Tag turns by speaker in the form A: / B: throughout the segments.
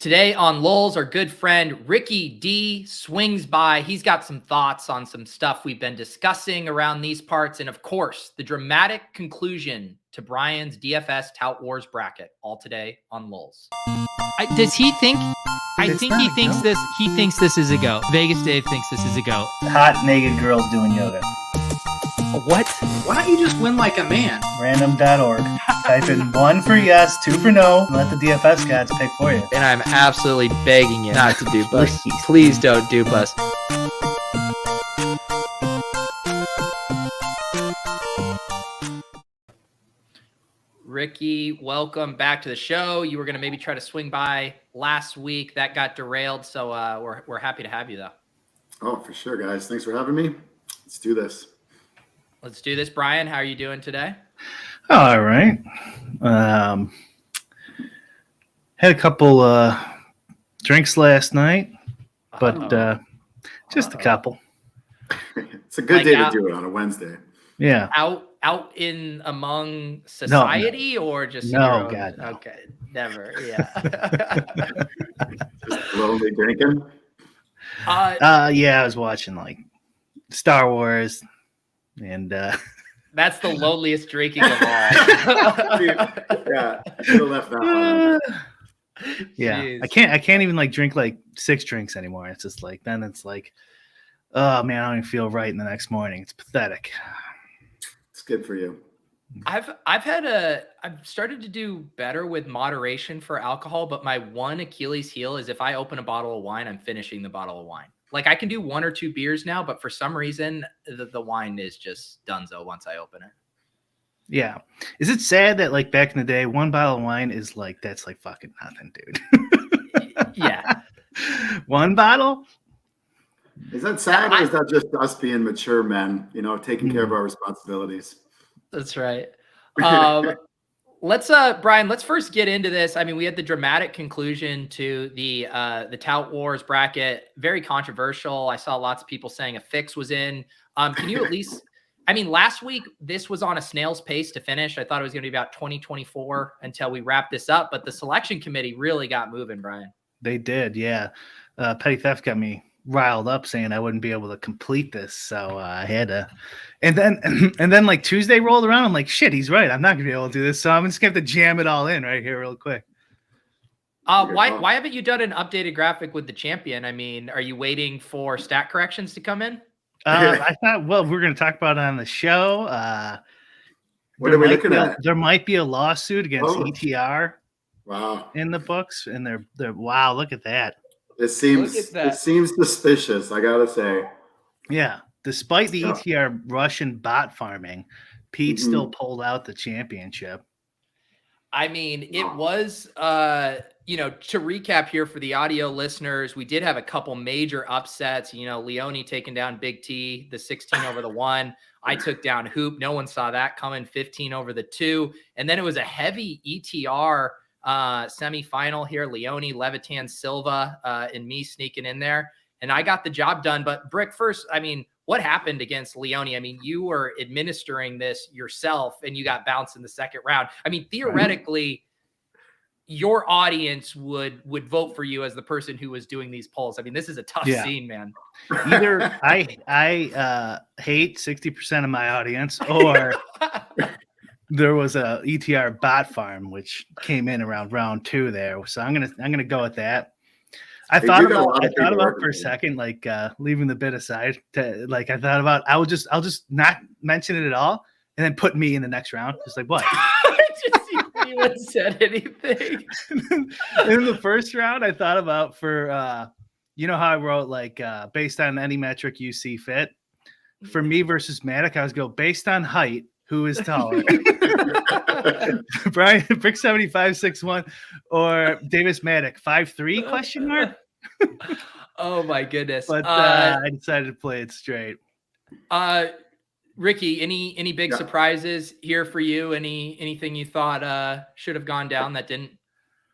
A: Today on Lulz, our good friend RikkiDi swings by. He's got some thoughts on some stuff we've been discussing around these parts. And of course, the dramatic conclusion to Brian's DFS Tout Wars bracket. All today on Lulz.
B: Does he think? I think he thinks this. He thinks this is a go. Vegas Dave thinks this is a go.
C: Hot naked girls doing yoga.
B: What?
D: Why don't you just win like a man?
C: Random.org. Type in 1 for yes, 2 for no, and let the DFS gods pick for you.
B: And I'm absolutely begging you not to dupe us. Please don't dupe us.
A: Rikki, welcome back to the show. You were going to maybe try to swing by last week. That got derailed, so we're happy to have you, though.
E: Oh, for sure, guys. Thanks for having me. Let's do this.
A: Let's do this. Brian, how are you doing today?
C: All right. Had a couple drinks last night, but just a couple.
E: It's a good day to do it on a Wednesday.
C: Yeah.
A: Out in among society or just
C: no, God, no.
A: Okay, never. Yeah.
E: Just lonely drinking.
C: Yeah, I was watching like Star Wars, and
A: that's the loneliest drinking of all.
E: Yeah, I should have left that one.
C: Yeah,
A: Jeez.
C: I can't even like drink like 6 drinks anymore. It's just like then it's like, oh man, I don't even feel right in the next morning. It's pathetic.
E: It's good for you.
A: I've started to do better with moderation for alcohol, but my one Achilles heel is if I open a bottle of wine, I'm finishing the bottle of wine. Like I can do 1 or 2 beers now, but for some reason the wine is just donezo once I open it.
C: Yeah. Is it sad that like back in the day, 1 bottle of wine is like, that's like fucking nothing, dude.
A: Yeah.
C: 1 bottle?
E: Is that sad or is that just us being mature men, taking care of our responsibilities?
A: That's right. Brian, let's first get into this. I mean, we had the dramatic conclusion to the Tout Wars bracket. Very controversial. I saw lots of people saying a fix was in. Can you at least, I mean, last week, this was on a snail's pace to finish. I thought it was going to be about 2024 until we wrap this up, but the selection committee really got moving, Brian.
C: They did. Yeah. Petty Theft got me riled up saying I wouldn't be able to complete this. So I had to, and then like Tuesday rolled around. I'm like, shit, he's right. I'm not gonna be able to do this. So I'm just gonna have to jam it all in right here real quick.
A: Why haven't you done an updated graphic with the champion? I mean, are you waiting for stat corrections to come in?
C: I thought, well, we're going to talk about it on the show.
E: What are we looking at?
C: There might be a lawsuit against ETR.
E: Wow.
C: In the books, and they're wow, look at that.
E: It seems suspicious, I gotta say.
C: Yeah. Despite the ETR Russian bot farming, Pete still pulled out the championship.
A: I mean, it was, to recap here for the audio listeners, we did have a couple major upsets. Leone taking down Big T, the 16 over the 1. I took down Hoop. No one saw that coming, 15 over the 2. And then it was a heavy ETR semifinal here. Leone, Levitan, Silva, and me sneaking in there. And I got the job done. But Bric, first, I mean, what happened against Leone? I mean, you were administering this yourself and you got bounced in the second round. I mean, theoretically, your audience would vote for you as the person who was doing these polls. I mean, this is a tough scene, man.
C: Either I hate 60% of my audience, or there was a ETR bot farm which came in around round 2 there. So I'm gonna go with that. I thought about for a second, like leaving the bit aside. I thought about I'll just not mention it at all, and then put me in the next round. Just like what?
A: You haven't said anything.
C: In the first round, I thought about for how I wrote like based on any metric you see fit. For me versus Matic, I was go based on height. Who is taller? Brian Bric 75'6'1" or Davis Matic 5'3"? Question mark.
A: Oh my goodness!
C: But I decided to play it straight.
A: Rikki, any big surprises here for you? Anything you thought should have gone down that didn't?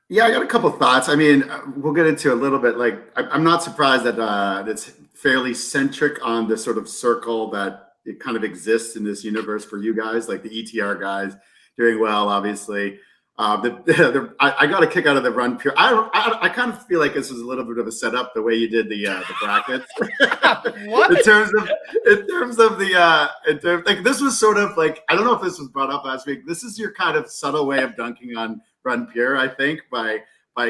E: Yeah, I got a couple thoughts. I mean, we'll get into a little bit. Like, I'm not surprised that it's fairly centric on the sort of circle that it kind of exists in this universe for you guys, like the ETR guys doing well, obviously. I got a kick out of the run pure. I kind of feel like this was a little bit of a setup the way you did the brackets.
A: What?
E: in terms of like this was sort of like, I don't know if this was brought up last week. This is your kind of subtle way of dunking on run pure, I think, by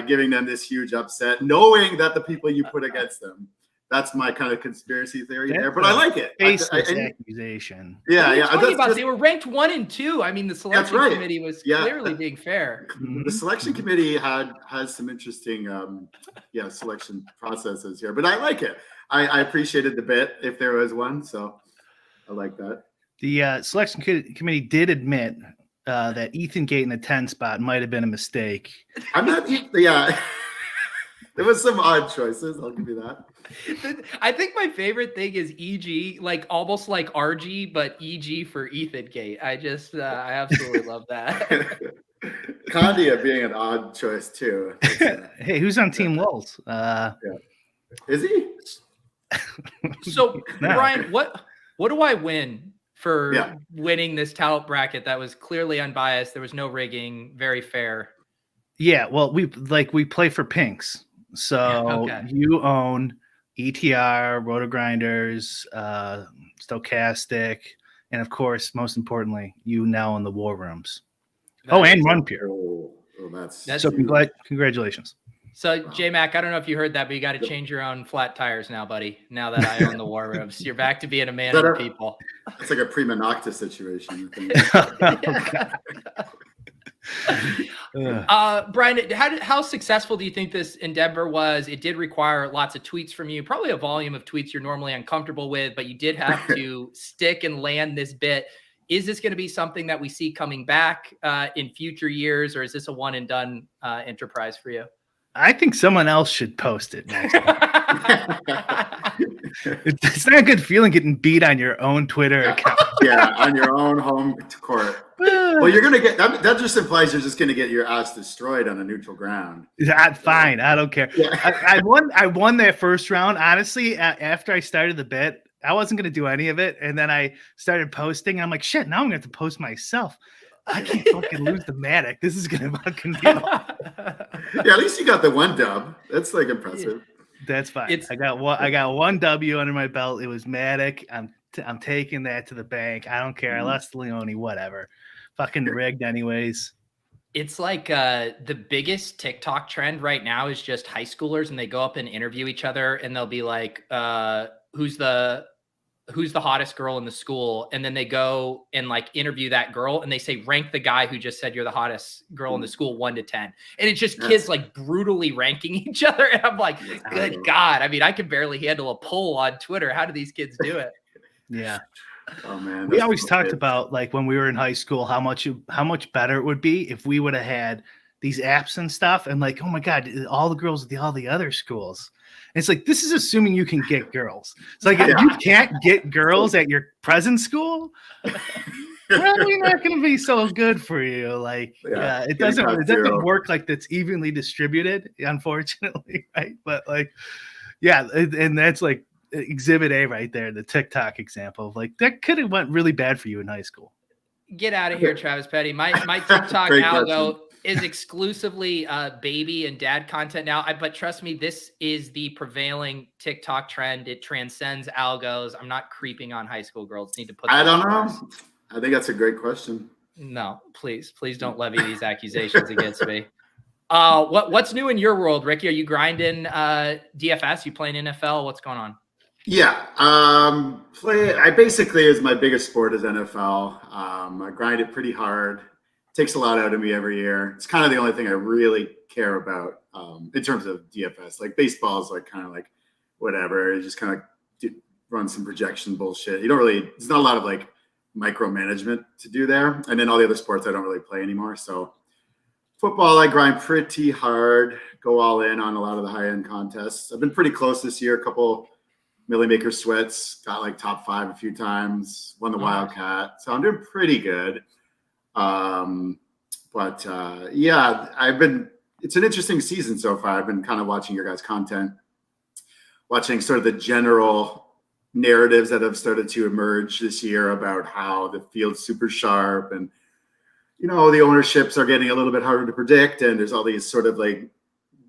E: giving them this huge upset, knowing that the people you put against them. That's my kind of conspiracy theory there, but I like it.
C: Baseless accusation.
E: Yeah.
A: They were ranked 1 and 2. I mean, the selection committee was clearly being fair.
E: The selection committee has some interesting, selection processes here, but I like it. I appreciated the bit if there was one, so I like that.
C: The selection committee did admit that Ethan Gate in the 10 spot might have been a mistake.
E: I'm not. Yeah, there was some odd choices. I'll give you that.
A: I think my favorite thing is EG, like almost like RG, but EG for Ethan Gate. I absolutely love that.
E: Condia being an odd choice too.
C: Hey, who's on Team Lulz?
E: Is he?
A: So Brian, what do I win for winning this talent bracket that was clearly unbiased? There was no rigging, very fair.
C: Yeah, well, we play for pinks. So you own ETR, Roto Grinders, Stochastic, and of course, most importantly, you now own the War Rooms. And Run Pure.
E: That's
C: so congratulations.
A: So J-Mac, I don't know if you heard that, but you got to change your own flat tires now, buddy. Now that I own the War Rooms, you're back to being a man of the people.
E: It's like a prima nocta situation.
A: Brian, how successful do you think this endeavor was? It did require lots of tweets from you, probably a volume of tweets you're normally uncomfortable with, but you did have to stick and land this bit. Is this going to be something that we see coming back in future years, or is this a one and done enterprise for you?
C: I think someone else should post it next time. It's not a good feeling getting beat on your own Twitter account.
E: Yeah, on your own home court. Well, you're gonna get that. Just implies you're just gonna get your ass destroyed on a neutral ground.
C: That's fine. I don't care. Yeah. I won that first round. Honestly, after I started the bet, I wasn't gonna do any of it, and then I started posting, and I'm like, shit. Now I'm gonna have to post myself. I can't fucking lose the Matic. This is gonna fucking be.
E: Yeah, at least you got the one dub. That's like impressive.
C: That's fine. I got one W under my belt. It was Matic. I'm taking that to the bank. I don't care. I lost Leone, whatever. Fucking rigged anyways.
A: It's like the biggest TikTok trend right now is just high schoolers, and they go up and interview each other, and they'll be like, who's the hottest girl in the school? And then they go and like interview that girl, and they say, rank the guy who just said you're the hottest girl in the school 1 to 10. And it's just kids like brutally ranking each other. And I'm like, good God. I mean, I can barely handle a poll on Twitter. How do these kids do it?
C: Yeah.
E: Oh man.
C: We always talked about, like, when we were in high school, how much better it would be if we would have had these apps and stuff. And like, oh my God, all the girls at all the other schools. And it's like, this is assuming you can get girls. It's like, if you can't get girls at your present school, probably not going to be so good for you. Like, it doesn't work like that's evenly distributed, unfortunately, right? But like, and that's like Exhibit A right there, the TikTok example of like, that could have went really bad for you in high school.
A: Get out of here, Travis Petty. My TikTok algo is exclusively baby and dad content now. But trust me, this is the prevailing TikTok trend. It transcends algos. I'm not creeping on high school girls. Need to put.
E: I don't know. I think that's a great question.
A: No, please don't levy these accusations against me. What's new in your world, Ricky? Are you grinding DFS? You playing NFL? What's going on?
E: Yeah, I basically, is my biggest sport is NFL. I grind it pretty hard. Takes a lot out of me every year. It's kind of the only thing I really care about in terms of DFS. Like baseball is like kind of like whatever. You just kind of run some projection bullshit. There's not a lot of like micromanagement to do there. And then all the other sports I don't really play anymore. So football, I grind pretty hard, go all in on a lot of the high end contests. I've been pretty close this year. A couple Millie Maker Sweats, got like top 5 a few times, won the Wildcat. So I'm doing pretty good. It's an interesting season so far. I've been kind of watching your guys' content, watching sort of the general narratives that have started to emerge this year about how the field's super sharp and, the ownerships are getting a little bit harder to predict, and there's all these sort of like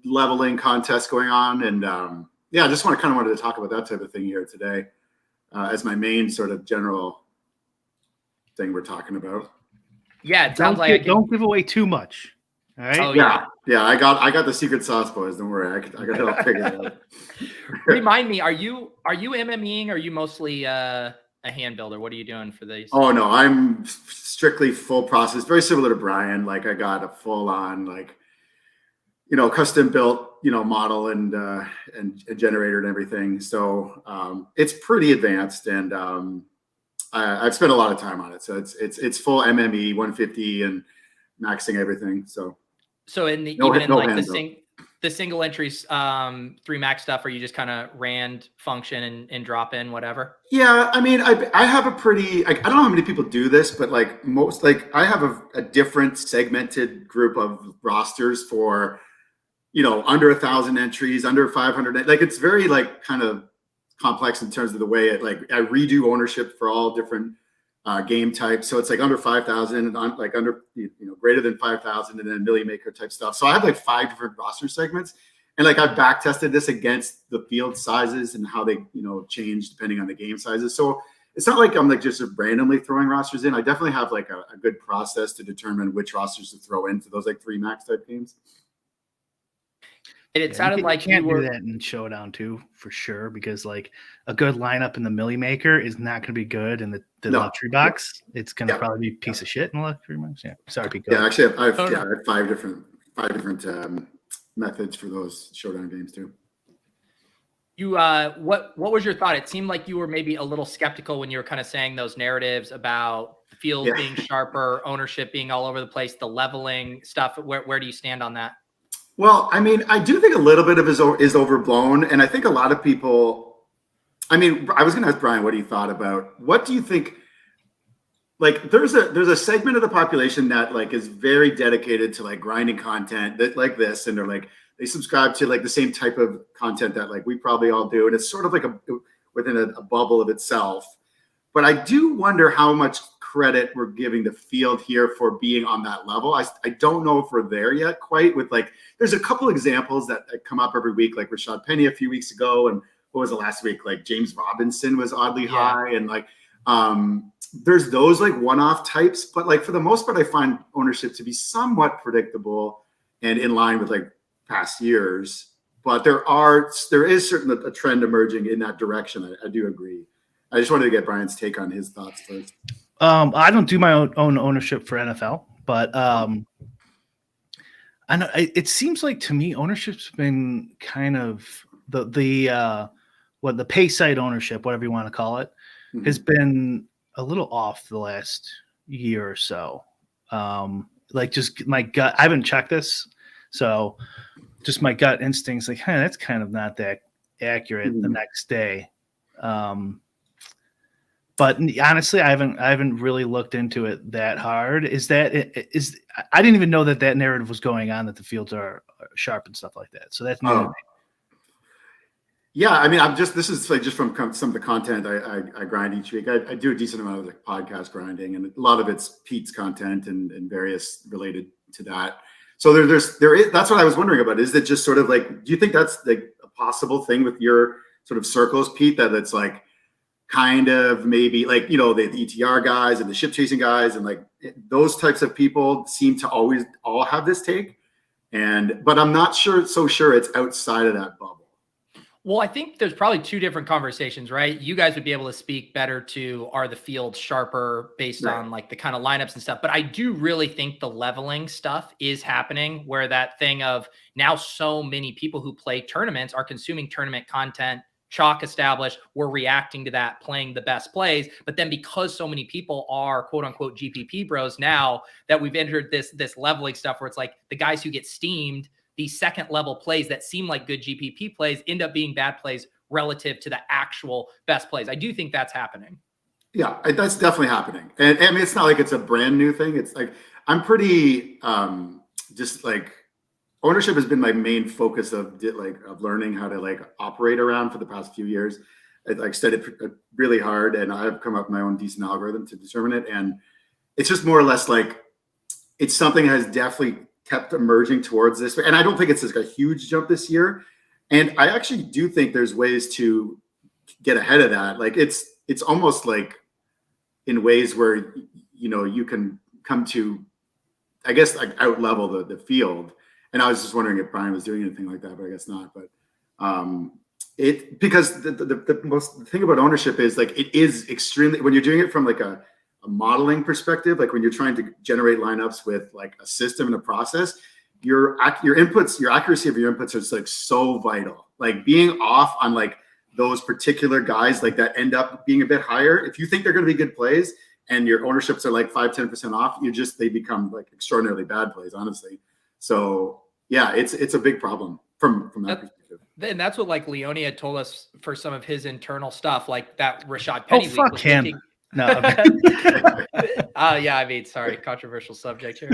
E: leveling contests going on. And I just wanted to talk about that type of thing here today as my main sort of general thing we're talking about.
A: Yeah, it sounds like
C: don't give away too much. All right.
E: Oh, yeah. I got the secret sauce, boys. Don't worry, I got it all figured out.
A: Remind me, are you MMEing? Or are you mostly a hand builder? What are you doing for these?
E: Oh no, I'm strictly full process, very similar to Brian. Like I got a full on custom built model and a generator and everything. So it's pretty advanced, and I've spent a lot of time on it. So it's full MME 150 and maxing everything. So
A: in the the single entries 3 max stuff, are you just kind of rand function and drop in whatever?
E: Yeah, I mean, I have a pretty, I don't know how many people do this, but I have a different segmented group of rosters for, under 1,000 entries, under 500. Like it's very kind of complex in terms of the way it I redo ownership for all different game types. So it's under 5,000 and under greater than 5,000, and then Millie Maker type stuff. So I have 5 different roster segments, and I've back tested this against the field sizes and how they change depending on the game sizes. So it's not like I'm just randomly throwing rosters in. I definitely have a good process to determine which rosters to throw into those 3 max type games.
A: And it sounded like
C: you can't do that in Showdown too, for sure, because a good lineup in the Millie Maker is not going to be good in the luxury box. It's going to probably be a piece of shit in the luxury box. Yeah, sorry, Pete.
E: Yeah, actually, I have 5 different methods for those Showdown games too.
A: You what was your thought? It seemed like you were maybe a little skeptical when you were kind of saying those narratives about the field being sharper, ownership being all over the place, the leveling stuff. Where do you stand on that?
E: Well, I mean, I do think a little bit of it is overblown, and I think a lot of people. I mean, I was going to ask Brian what he thought about. What do you think? There's a segment of the population that is very dedicated to grinding content that this, and they're they subscribe to the same type of content that we probably all do, and it's sort of within a bubble of itself. But I do wonder how much credit we're giving the field here for being on that level. I don't know if we're there yet quite with there's a couple examples that come up every week, like Rashad Penny a few weeks ago, and what was it last week? James Robinson was oddly high, and there's those one-off types, but for the most part, I find ownership to be somewhat predictable and in line with past years. But there is certainly a trend emerging in that direction. I do agree. I just wanted to get Brian's take on his thoughts first.
C: I don't do my own ownership for NFL, but I know it seems like to me ownership's been kind of the pay site ownership, whatever you want to call it, has been a little off the last year or so. Just my gut, I haven't checked this, so just my gut instincts hey, that's kind of not that accurate the next day. But honestly, I haven't really looked into it that hard. I didn't even know that narrative was going on, that the fields are sharp and stuff like that. So that's new to me.
E: Yeah, I mean, this is just from some of the content I grind each week. I do a decent amount of podcast grinding, and a lot of it's Pete's content and various related to that. So there is. That's what I was wondering about. Is it just sort of do you think that's a possible thing with your sort of circles, Pete, that it's kind of maybe the ETR guys and the ship chasing guys and those types of people seem to always all have this take, but I'm not so sure it's outside of that bubble.
A: Well, I think there's probably 2 different conversations, right? You guys would be able to speak better to, are the fields sharper based on the kind of lineups and stuff. But I do really think the leveling stuff is happening, where that thing of now so many people who play tournaments are consuming tournament content, chalk established, we're reacting to that, playing the best plays. But then because so many people are quote unquote GPP bros now, that we've entered this leveling stuff where it's the guys who get steamed, these second level plays that seem like good GPP plays end up being bad plays relative to the actual best plays. I do think that's happening.
E: Yeah, that's definitely happening. And I mean, it's not it's a brand new thing. It's I'm pretty ownership has been my main focus of learning how to operate around for the past few years. I studied really hard, and I've come up with my own decent algorithm to determine it. And it's just more or less it's something that has definitely kept emerging towards this. And I don't think it's like a huge jump this year. And I actually do think there's ways to get ahead of that. Like it's almost like in ways where, you can come to, I guess, like out level the field. And I was just wondering if Brian was doing anything like that, but I guess not. But because the thing about ownership is like, it is extremely, when you're doing it from like a modeling perspective, like when you're trying to generate lineups with like a system and a process, your inputs, your accuracy of your inputs is like so vital. Like being off on like those particular guys like that end up being a bit higher. If you think they're going to be good plays and your ownerships are like 5-10% off, they become like extraordinarily bad plays, honestly. So yeah, it's a big problem from that perspective.
A: And that's what like Leone had told us for some of his internal stuff, like that Rashad Penny.
C: Oh, fuck him. No.
A: Yeah, I mean, sorry, controversial subject here.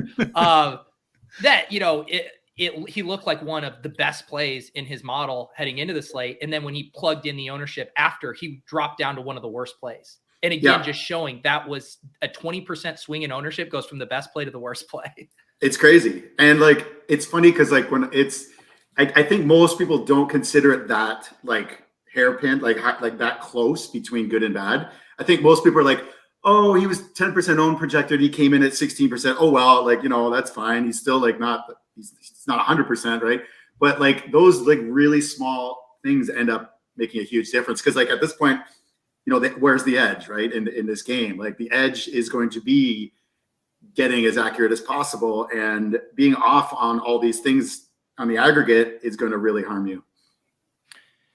A: That, he looked like one of the best plays in his model heading into the slate. And then when he plugged in the ownership after, he dropped down to one of the worst plays. And again, just showing that was a 20% swing in ownership goes from the best play to the worst play.
E: It's crazy. And like, it's funny because like when I think most people don't consider it that like hairpin, like that close between good and bad. I think most people are like, oh, he was 10% owned projected. He came in at 16%. Oh, well, like, that's fine. He's still like he's not 100%, right? But like those like really small things end up making a huge difference. Cause like at this point, where's the edge, right? In this game, like the edge is going to be getting as accurate as possible, and being off on all these things on the aggregate is going to really harm you.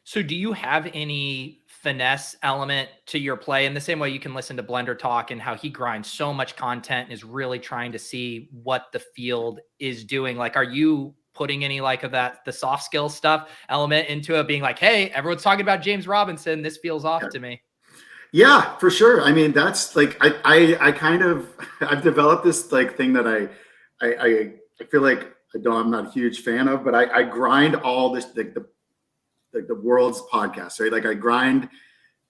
A: So do you have any finesse element to your play in the same way you can listen to Blender talk and how he grinds so much content and is really trying to see what the field is doing? Like, are you putting any like of that, the soft skill stuff element into it, being like, hey, everyone's talking about James Robinson, this feels off to me?
E: Yeah, for sure. I mean, that's like, I kind of, I've developed this like thing that I feel like I'm not a huge fan of, but I grind all this, like the world's podcasts, right? Like I grind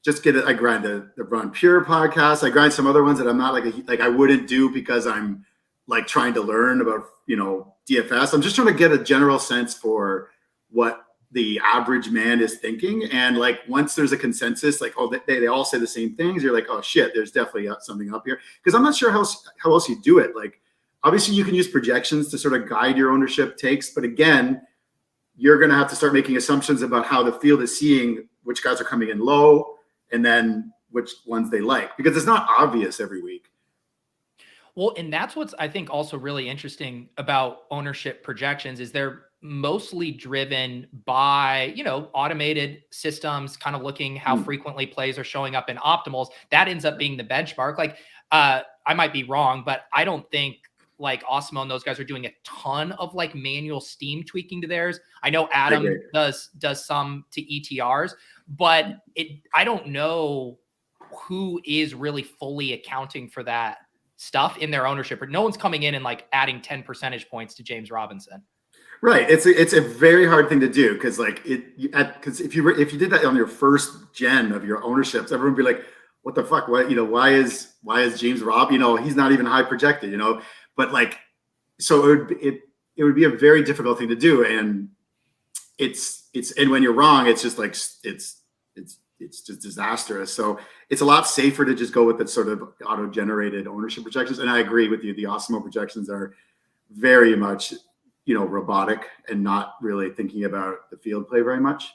E: the Run Pure podcast. I grind some other ones that I'm not like I wouldn't do because I'm like trying to learn about, DFS. I'm just trying to get a general sense for what the average man is thinking. And like, once there's a consensus, like, oh, they all say the same things. You're like, oh shit, there's definitely something up here. Cause I'm not sure how else you do it. Like, obviously you can use projections to sort of guide your ownership takes, but again, you're going to have to start making assumptions about how the field is seeing which guys are coming in low and then which ones they like, because it's not obvious every week.
A: Well, and that's what's, I think, also really interesting about ownership projections is they're mostly driven by, automated systems, kind of looking how frequently plays are showing up in optimals. That ends up being the benchmark. Like, I might be wrong, but I don't think like Osmo and those guys are doing a ton of like manual steam tweaking to theirs. I know Adam does some to ETRs, but I don't know who is really fully accounting for that stuff in their ownership, or no one's coming in and like adding 10 percentage points to James Robinson. Right.
E: It's a very hard thing to do. Cause like cause if you did that on your first gen of your ownerships, everyone would be like, what the fuck? What, why is James Rob, he's not even high projected, but like, so it would be a very difficult thing to do. And and when you're wrong, it's just like, it's just disastrous. So it's a lot safer to just go with the sort of auto-generated ownership projections. And I agree with you. The Osmo projections are very much, robotic and not really thinking about the field play very much.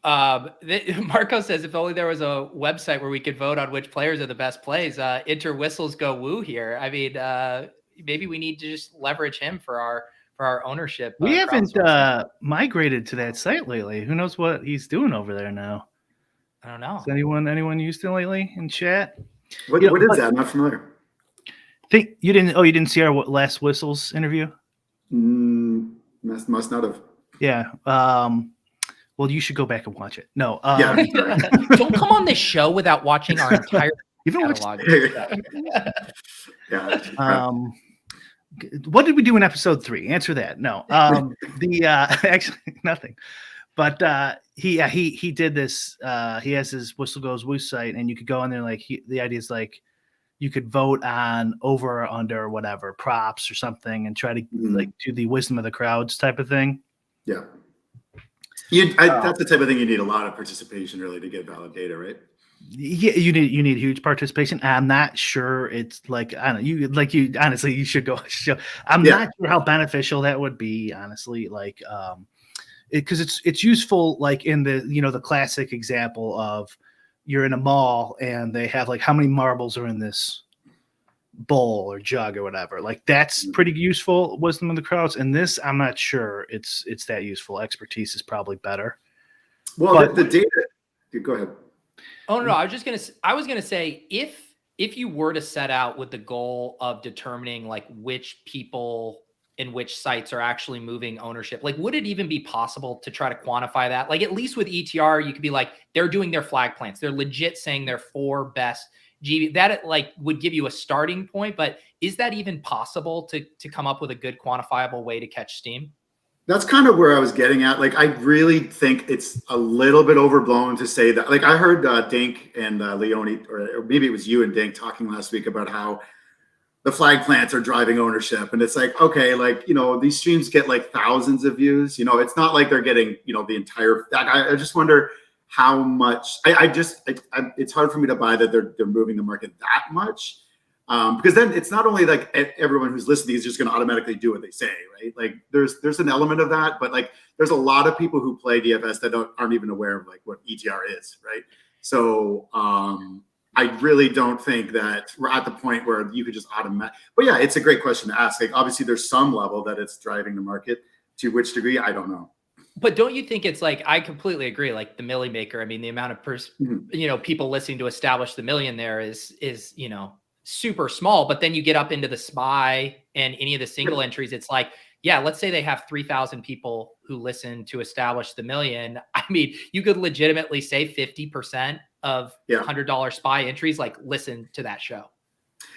A: Marco says, if only there was a website where we could vote on which players are the best plays. Enter whistles go woo here. I mean, maybe we need to just leverage him for our ownership.
C: We haven't migrated to that site lately. Who knows what he's doing over there now?
A: I don't know.
C: Has anyone used it lately in chat?
E: What is that? I'm not familiar.
C: Think you didn't see our last whistles interview?
E: Must not have.
C: Yeah. Well, you should go back and watch it. No.
A: Don't come on this show without watching our entire catalog.
E: Yeah.
C: What did we do in episode 3? Answer that. No. Actually nothing. But he did this. He has his Whistle Goes Woo site, and you could go on there. Like the idea is like you could vote on over or under or whatever props or something and try to like do the wisdom of the crowds type of thing.
E: Yeah. That's the type of thing you need a lot of participation really to get valid data, right?
C: Yeah, you need huge participation. I'm not sure it's like, I don't know, you honestly, you should go show. I'm not sure how beneficial that would be, honestly, like because it's useful like in the, you know, the classic example of you're in a mall and they have like how many marbles are in this bowl or jug or whatever. Like that's pretty useful, wisdom of the crowds. And this, I'm not sure it's that useful. Expertise is probably better.
E: Well,
C: but
E: the data. Go ahead.
A: Oh no, I was gonna say if you were to set out with the goal of determining like which people in which sites are actually moving ownership, like would it even be possible to try to quantify that? Like at least with ETR, you could be like, they're doing their flag plants. They're legit saying their 4 best GB. That like would give you a starting point, but is that even possible to come up with a good quantifiable way to catch steam?
E: That's kind of where I was getting at. Like, I really think it's a little bit overblown to say that. Like, I heard Dink and Leone, or maybe it was you and Dink talking last week about how the flag plants are driving ownership. And it's like, okay, like, you know, these streams get like thousands of views. You know, it's not like they're getting, you know, the entire, I just wonder how much, it's hard for me to buy that they're moving the market that much. Because then it's not only like everyone who's listening is just going to automatically do what they say, right? Like there's an element of that, but like there's a lot of people who play DFS that aren't even aware of like what ETR is, right? So I really don't think that we're at the point where you could just automatically. But yeah, it's a great question to ask. Like obviously there's some level that it's driving the market. To which degree, I don't know.
A: But don't you think it's like, I completely agree. Like the Millie Maker, I mean, the amount of you know, people listening to establish the million there is, you know, super small. But then you get up into the SPY and any of the single entries, it's like, yeah, let's say they have 3,000 people who listen to establish the million. I mean, you could legitimately say 50% of $100 SPY entries, like listen to that show.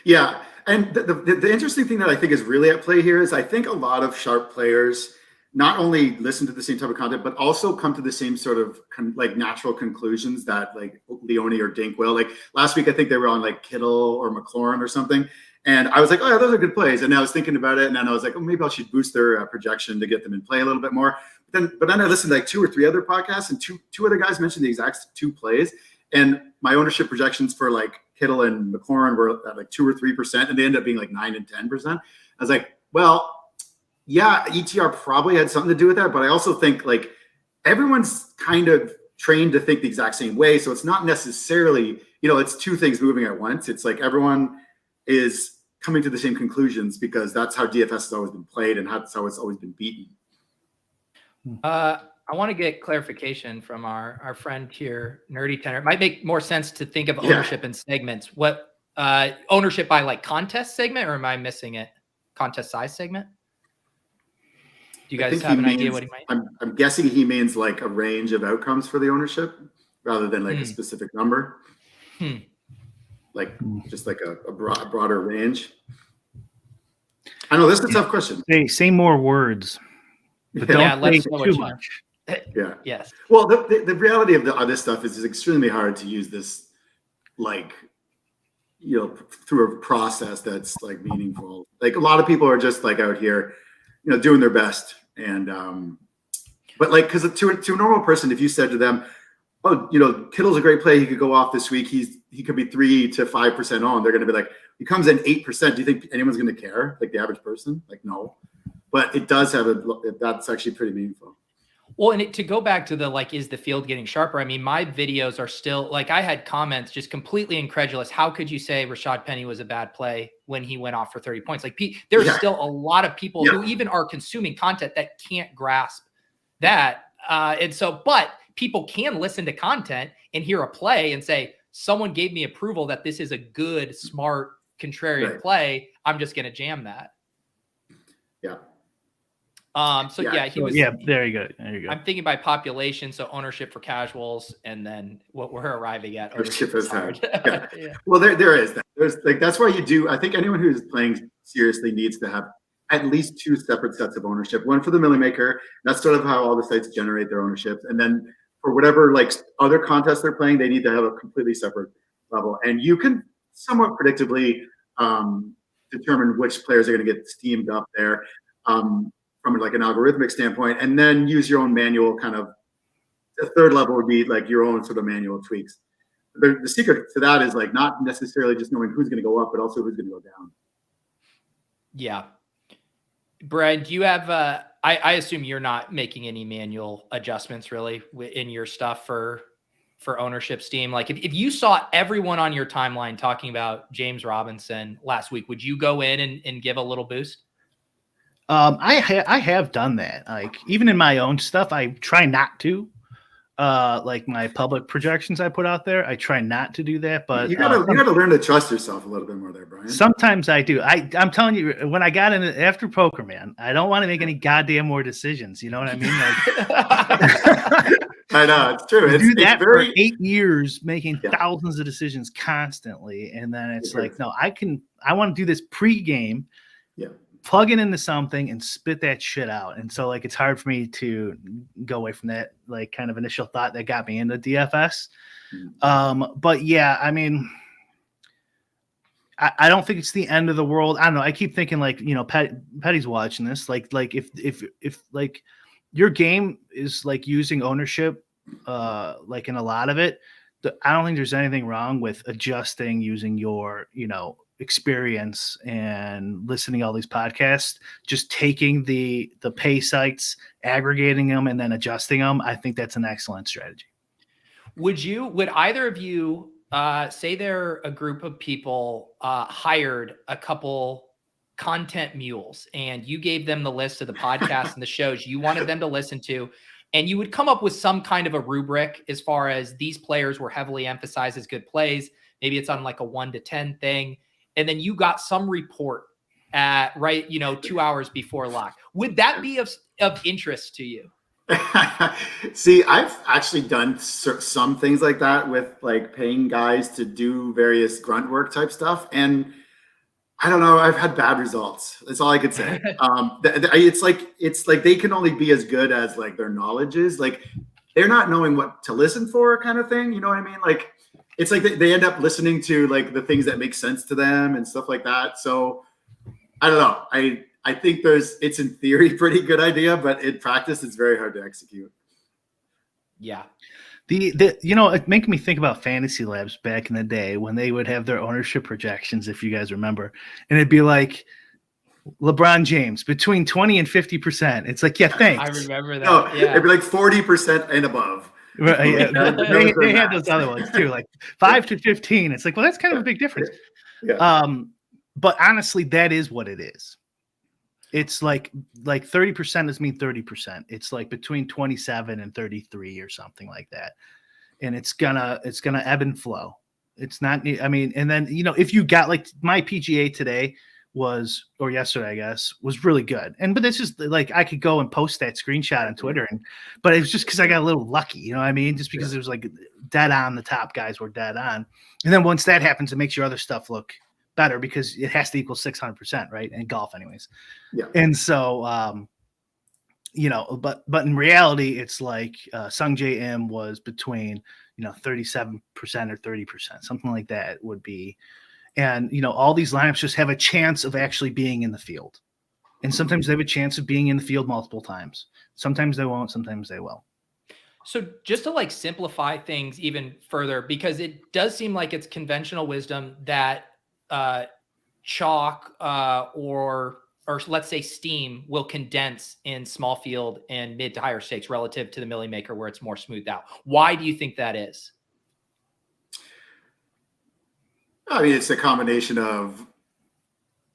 A: Yeah.
E: And the interesting thing that I think is really at play here is I think a lot of sharp players not only listen to the same type of content, but also come to the same sort of like natural conclusions that like Leone or Dink will. Like last week, I think they were on like Kittle or McLaurin or something. And I was like, oh yeah, those are good plays. And I was thinking about it. And then I was like, oh, maybe I should boost their projection to get them in play a little bit more. But then I listened to like 2 or 3 other podcasts and two other guys mentioned the exact 2 plays. And my ownership projections for like Kittle and McLaurin were at like 2 or 3%. And they ended up being like 9 and 10%. I was like, well, yeah, ETR probably had something to do with that, but I also think like everyone's kind of trained to think the exact same way. So it's not necessarily, you know, it's 2 things moving at once. It's like everyone is coming to the same conclusions because that's how DFS has always been played and that's how it's always been beaten.
A: I want to get clarification from our friend here, Nerdy Tenor. It might make more sense to think of ownership in segments. What ownership by like contest segment, or am I missing it? Contest size segment? Do you guys have an idea what he might?
E: I'm guessing he means like a range of outcomes for the ownership rather than like a specific number. Like just like a broader range. I know this is a tough question.
C: Say more words, but don't say too much.
E: Yeah.
A: Yes.
E: Well, the reality of this stuff is it's extremely hard to use this, like, you know, through a process that's like meaningful. Like a lot of people are just like out here, you know, doing their best. And, but like, cause to a normal person, if you said to them, oh, you know, Kittle's a great play, he could go off this week, he could be 3 to 5% on, they're going to be like, he comes in 8%. Do you think anyone's going to care? Like the average person? Like, no, but it does have that's actually pretty meaningful.
A: Well, and to go back to the, like, is the field getting sharper? I mean, my videos are still, like, I had comments just completely incredulous. How could you say Rashad Penny was a bad play when he went off for 30 points? Like, there's still a lot of people who even are consuming content that can't grasp that. And so, but people can listen to content and hear a play and say, someone gave me approval that this is a good, smart, contrarian play. I'm just going to jam that.
E: Yeah.
A: So he was.
C: Yeah, there you go. There you go.
A: I'm thinking by population, so ownership for casuals, and then what we're arriving at.
E: Ownership is hard. Well, there is that. There's like that's why you do. I think anyone who's playing seriously needs to have at least 2 separate sets of ownership. One for the Millie Maker. That's sort of how all the sites generate their ownership, and then for whatever like other contests they're playing, they need to have a completely separate level. And you can somewhat predictably determine which players are going to get steamed up there from like an algorithmic standpoint, and then use your own manual kind of. The third level would be like your own sort of manual tweaks. The secret to that is like not necessarily just knowing who's going to go up, but also who's going to go down.
A: Yeah. Brad, do you have, I assume you're not making any manual adjustments really in your stuff for ownership steam. Like if you saw everyone on your timeline talking about James Robinson last week, would you go in and give a little boost?
C: I have done that. Like even in my own stuff, I try not to. Like my public projections I put out there, I try not to do that. But
E: you gotta learn to trust yourself a little bit more there, Brian.
C: Sometimes I do. I'm telling you, when I got in after poker, man, I don't want to make any goddamn more decisions. You know what I mean? Like,
E: I know it's true.
C: It's that for 8 years, making thousands of decisions constantly, and then it's like, no, I want to do this pre-game. Yeah. Plug it into something and spit that shit out. And so like, it's hard for me to go away from that, like kind of initial thought that got me into DFS. But yeah, I mean, I don't think it's the end of the world. I don't know. I keep thinking like, you know, Petty's watching this, like if like your game is like using ownership, like in a lot of it, I don't think there's anything wrong with adjusting using your, you know, experience and listening to all these podcasts, just taking the pay sites, aggregating them, and then adjusting them. I think that's an excellent strategy. Would
A: either of you say they're a group of people hired a couple content mules and you gave them the list of the podcasts and the shows you wanted them to listen to, and you would come up with some kind of a rubric as far as these players were heavily emphasized as good plays, maybe it's on like a 1 to 10 thing, and then you got some report at 2 hours before lock. Would that be of interest to you?
E: See, I've actually done some things like that with like paying guys to do various grunt work type stuff. And I don't know, I've had bad results. That's all I could say. It's like they can only be as good as like their knowledge is. Like they're not knowing what to listen for kind of thing. You know what I mean? Like, it's like they end up listening to like the things that make sense to them and stuff like that. So I don't know. I think it's in theory pretty good idea, but in practice it's very hard to execute.
C: Yeah. It makes me think about Fantasy Labs back in the day when they would have their ownership projections, if you guys remember, and it'd be like LeBron James between 20 and 50%. It's like, yeah, thanks.
A: I remember that.
E: No, it'd be like 40% and above.
C: Right, yeah. they had those other ones too, like 5 to 15. It's like, well, that's kind of a big difference. Yeah. But honestly, that is what it is. It's like 30% does mean 30%. It's like between 27 and 33 or something like that. And it's gonna ebb and flow. It's not, I mean, and then, you know, if you got like my PGA today or yesterday, I guess, was really good. But it's just like, I could go and post that screenshot on Twitter, but it was just because I got a little lucky, you know what I mean? Just because it was like dead on, the top guys were dead on. And then once that happens, it makes your other stuff look better because it has to equal 600%, right? In golf anyways. Yeah. And so, you know, but in reality, it's like Sung J M was between, 37% or 30%, something like that would be. And, all these lineups just have a chance of actually being in the field. And sometimes they have a chance of being in the field multiple times. Sometimes they won't, sometimes they will.
A: So just to like simplify things even further, because it does seem like it's conventional wisdom that chalk or let's say steam will condense in small field and mid to higher stakes relative to the Millie Maker where it's more smoothed out. Why do you think that is?
E: I mean, it's a combination of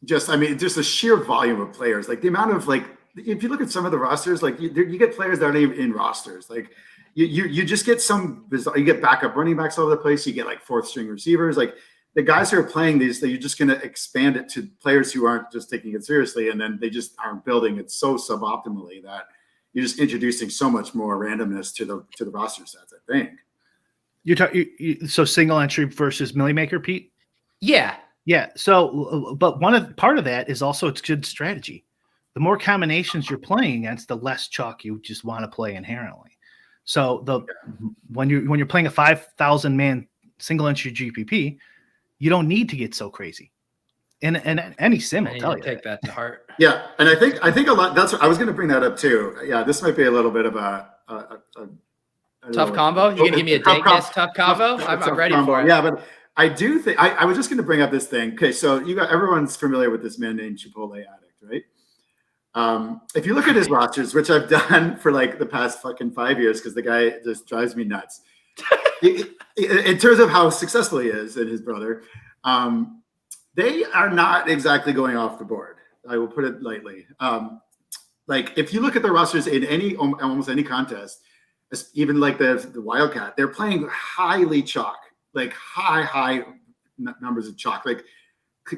E: just the sheer volume of players. Like the amount of if you look at some of the rosters, like you get players that aren't even in rosters. Like you just get you get backup running backs all over the place. You get like fourth string receivers. Like the guys who are playing these, you're just going to expand it to players who aren't just taking it seriously, and then they just aren't building it so suboptimally that you're just introducing so much more randomness to the roster sets. I think
C: you're talking so single entry versus Millie Maker, Pete. Yeah. So, but part of that is also it's good strategy. The more combinations you're playing against, the less chalk you just want to play inherently. So when you're playing a 5,000 man single entry GPP, you don't need to get so crazy. And any sim
A: I
C: will
A: need
C: tell
A: to
C: you
A: take
C: that.
A: that to heart.
E: Yeah, and I think a lot. That's what I was going to bring that up too. Yeah, this might be a little bit of a
A: Tough combo. You gonna give me a Dakeness tough combo? I'm ready for it.
E: Yeah, but I do think I was just going to bring up this thing. Okay, so everyone's familiar with this man named Chipotle Addict, right? If you look at his rosters, which I've done for like the past fucking 5 years, because the guy just drives me nuts. In terms of how successful he is and his brother, they are not exactly going off the board. I will put it lightly. Like if you look at the rosters in almost any contest, even like the Wildcat, they're playing highly chalk, like high numbers of chalk, like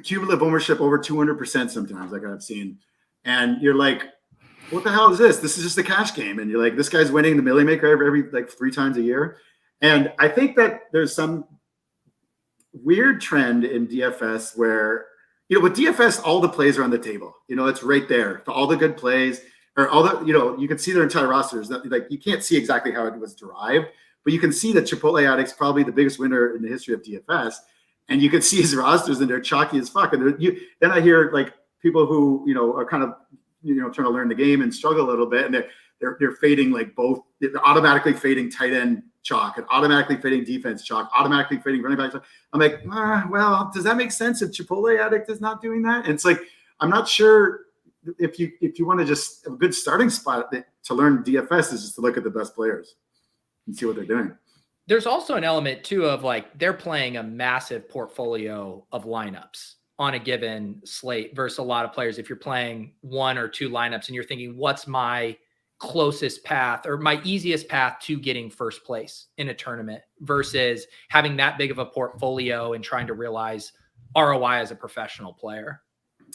E: cumulative ownership over 200% sometimes, like I've seen. And you're like, what the hell is this? This is just a cash game. And you're like, this guy's winning the Millie Maker every like 3 times a year. And I think that there's some weird trend in DFS where, with DFS, all the plays are on the table. It's right there for all the good plays, or all the, you can see their entire rosters. Like you can't see exactly how it was derived, but you can see that Chipotle Addict's probably the biggest winner in the history of DFS. And you can see his rosters and they're chalky as fuck. And then I hear like people who, are kind of, trying to learn the game and struggle a little bit. And they're fading like both. They're automatically fading tight end chalk and automatically fading defense chalk, automatically fading running back chalk. I'm like, well, does that make sense if Chipotle Addict is not doing that? And it's like, I'm not sure if you want to just a good starting spot to learn DFS is just to look at the best players and see what they're doing.
A: There's also an element too of like they're playing a massive portfolio of lineups on a given slate versus a lot of players. If you're playing 1 or 2 lineups and you're thinking, what's my closest path or my easiest path to getting first place in a tournament versus having that big of a portfolio and trying to realize ROI as a professional player.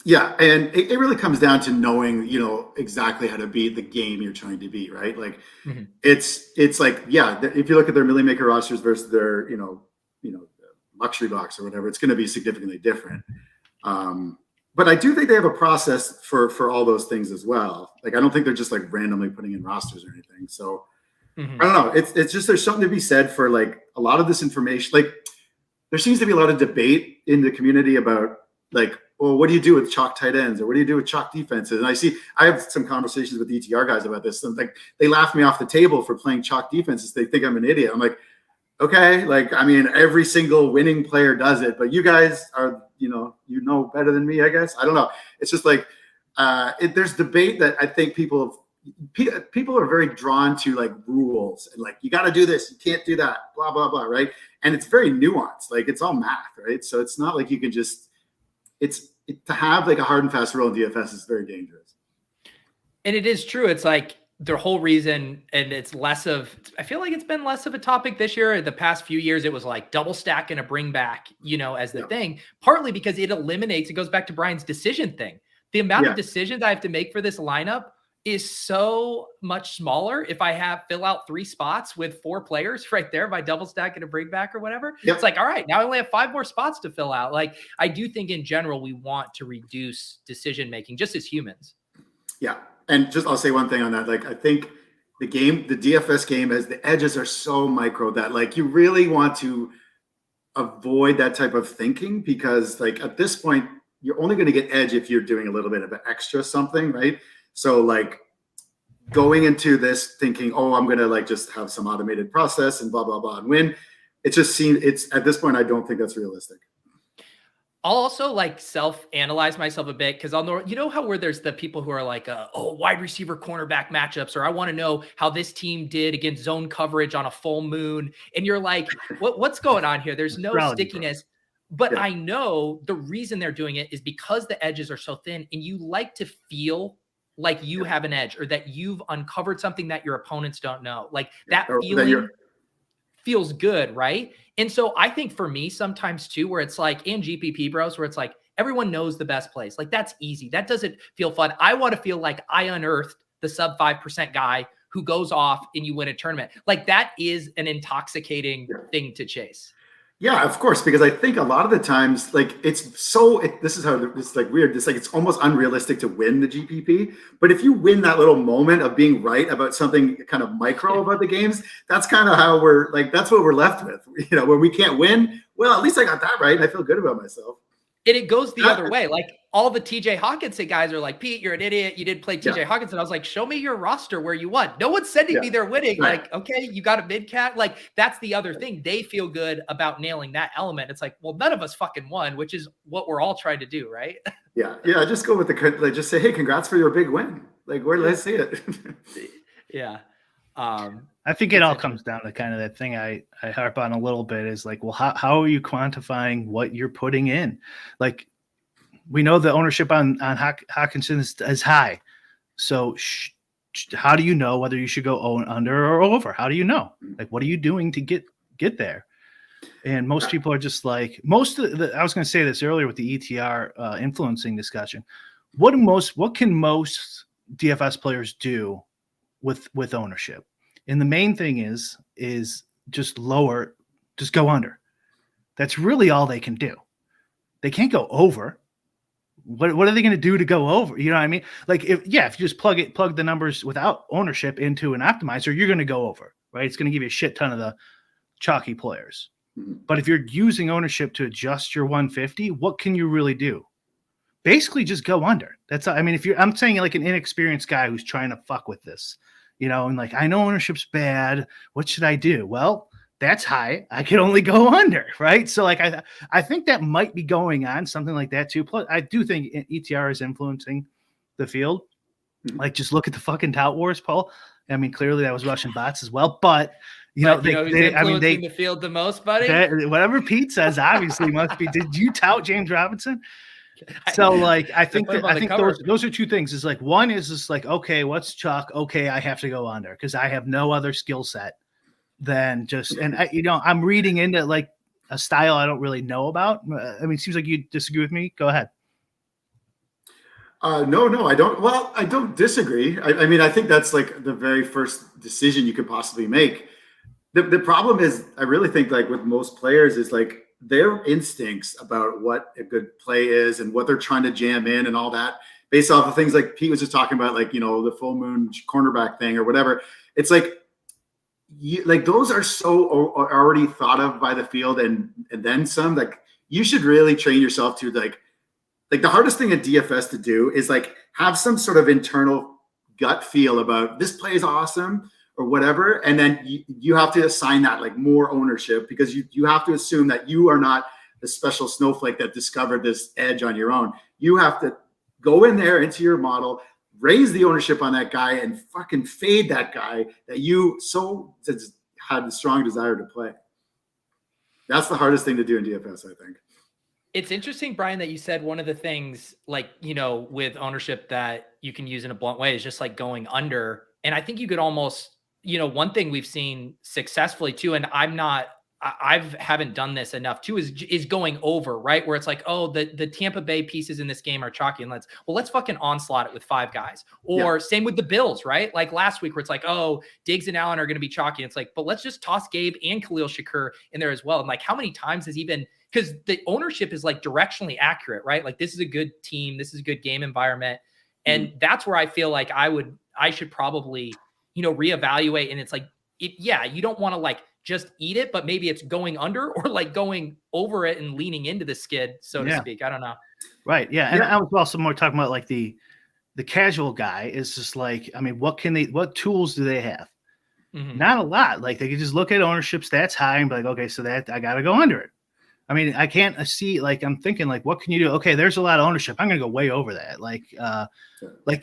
E: Yeah. And it really comes down to knowing, exactly how to beat the game you're trying to beat, right? Like it's like, yeah, if you look at their Millie Maker rosters versus their, luxury box or whatever, it's going to be significantly different. But I do think they have a process for all those things as well. Like, I don't think they're just like randomly putting in rosters or anything. So I don't know. It's just, there's something to be said for like a lot of this information. Like there seems to be a lot of debate in the community about like, well, what do you do with chalk tight ends or what do you do with chalk defenses? And I have some conversations with ETR guys about this. And like, they laugh me off the table for playing chalk defenses. They think I'm an idiot. I'm like, okay. Like, I mean, every single winning player does it, but you guys are, better than me, I guess. I don't know. It's just like, there's debate that I think people are very drawn to like rules and like, you got to do this, you can't do that, blah, blah, blah. Right. And it's very nuanced. Like it's all math, right? So it's not like you can just, to have like a hard and fast rule in DFS is very dangerous.
A: And it is true. It's like their whole reason, and it's I feel like it's been less of a topic this year. The past few years, it was like double stack and a bring back, as the thing, partly because it goes back to Brian's decision thing. The amount of decisions I have to make for this lineup is so much smaller if I fill out 3 spots with 4 players right there by double stack and a bring back or whatever. It's like, all right, now I only have 5 more spots to fill out. Like, I do think in general, we want to reduce decision-making just as humans.
E: Yeah. And I'll say one thing on that. Like, I think the DFS game, as the edges are so micro that like, you really want to avoid that type of thinking because like at this point, you're only going to get edge if you're doing a little bit of an extra something, right? So like going into this thinking, oh, I'm going to like just have some automated process and blah, blah, blah and win. It just seems at this point, I don't think that's realistic.
A: I'll also like self-analyze myself a bit because I'll know, how where there's the people who are like, wide receiver cornerback matchups, or I want to know how this team did against zone coverage on a full moon. And you're like, what's going on here? There's no stickiness. But I know the reason they're doing it is because the edges are so thin and you like to feel like you have an edge or that you've uncovered something that your opponents don't know. Like that feeling feels good, right? And so I think for me sometimes too, where it's like in GPP bros, where it's like everyone knows the best plays. Like that's easy. That doesn't feel fun. I want to feel like I unearthed the sub 5% guy who goes off and you win a tournament. Like that is an intoxicating thing to chase.
E: Yeah, of course, because I think a lot of the times, like this is how it's like weird. It's like it's almost unrealistic to win the GPP. But if you win that little moment of being right about something kind of micro about the games, that's kind of how that's what we're left with. When we can't win, well, at least I got that right, and I feel good about myself.
A: And it goes the other way. Like all the TJ Hawkinson guys are like, Pete, you're an idiot. You didn't play TJ Hawkinson. I was like, show me your roster where you won. No one's sending me their winning. Right. Like, okay, you got a mid cat. Like that's the other thing. They feel good about nailing that element. It's like, well, none of us fucking won, which is what we're all trying to do, right?
E: Yeah. Just go with just say, hey, congrats for your big win. Like, let's see it.
A: Yeah.
C: I think it all comes down to kind of that thing I harp on a little bit is like, well, how are you quantifying what you're putting in? Like, we know the ownership on Hawkinson is high. So how do you know whether you should go under or over? How do you know? Like, what are you doing to get there? And most people are just like, I was going to say this earlier with the ETR influencing discussion. What can most DFS players do with ownership? And the main thing is just go under. That's really all they can do. They can't go over. What are they going to do to go over? You know what I mean? Like if you just plug the numbers without ownership into an optimizer, you're going to go over, right? It's going to give you a shit ton of the chalky players. But if you're using ownership to adjust your 150, what can you really do? Basically just go under. I'm saying like an inexperienced guy who's trying to fuck with this, and like, I know ownership's bad. What should I do? Well, that's high. I can only go under, right? So like, I think that might be going on, something like that too. Plus, I do think ETR is influencing the field. Like, just look at the fucking tout wars, Paul. I mean, clearly that was Russian bots as well, but who's influencing
A: the field the most, buddy?
C: Whatever Pete says, obviously must be. Did you tout James Robinson? So like, I think those are two things. Is like, one is just like, okay, what's chalk? Okay, I have to go under because I have no other skill set than just, and I'm reading into like a style I don't really know about. I mean, it seems like you disagree with me. Go ahead.
E: No, I don't. Well, I don't disagree. I mean, I think that's like the very first decision you could possibly make. The problem is, I really think like with most players is like their instincts about what a good play is and what they're trying to jam in and all that based off of things like Pete was just talking about, like, the full moon cornerback thing or whatever. It's like, those are so already thought of by the field and then some. Like, you should really train yourself to like the hardest thing at DFS to do is like have some sort of internal gut feel about this play is awesome or whatever, and then you have to assign that like more ownership because you have to assume that you are not the special snowflake that discovered this edge on your own. You have to go in there into your model, raise the ownership on that guy, and fucking fade that guy that you had the strong desire to play. That's the hardest thing to do in DFS, I think.
A: It's interesting, Brian, that you said one of the things like, with ownership that you can use in a blunt way is just like going under. And I think you could almost, one thing we've seen successfully too, and I haven't done this enough too, is going over, right? Where it's like, oh, the Tampa Bay pieces in this game are chalky, and let's fucking onslaught it with 5 guys. Or same with the Bills, right? Like last week where it's like, oh, Diggs and Allen are going to be chalky. And it's like, but let's just toss Gabe and Khalil Shakur in there as well. And like, how many times has even, because the ownership is like directionally accurate, right? Like, this is a good team. This is a good game environment. And that's where I feel like I should probably, reevaluate. And it's like, you don't want to like just eat it, but maybe it's going under or like going over it and leaning into the skid, so to speak. I don't know.
C: Right. Yeah. And I was also more talking about like the casual guy is just like, I mean, what tools do they have? Not a lot. Like, they can just look at ownership stats high and be like, okay, so that I got to go under it. I mean, I can't see, like, I'm thinking like, what can you do? Okay, there's a lot of ownership. I'm going to go way over that. Like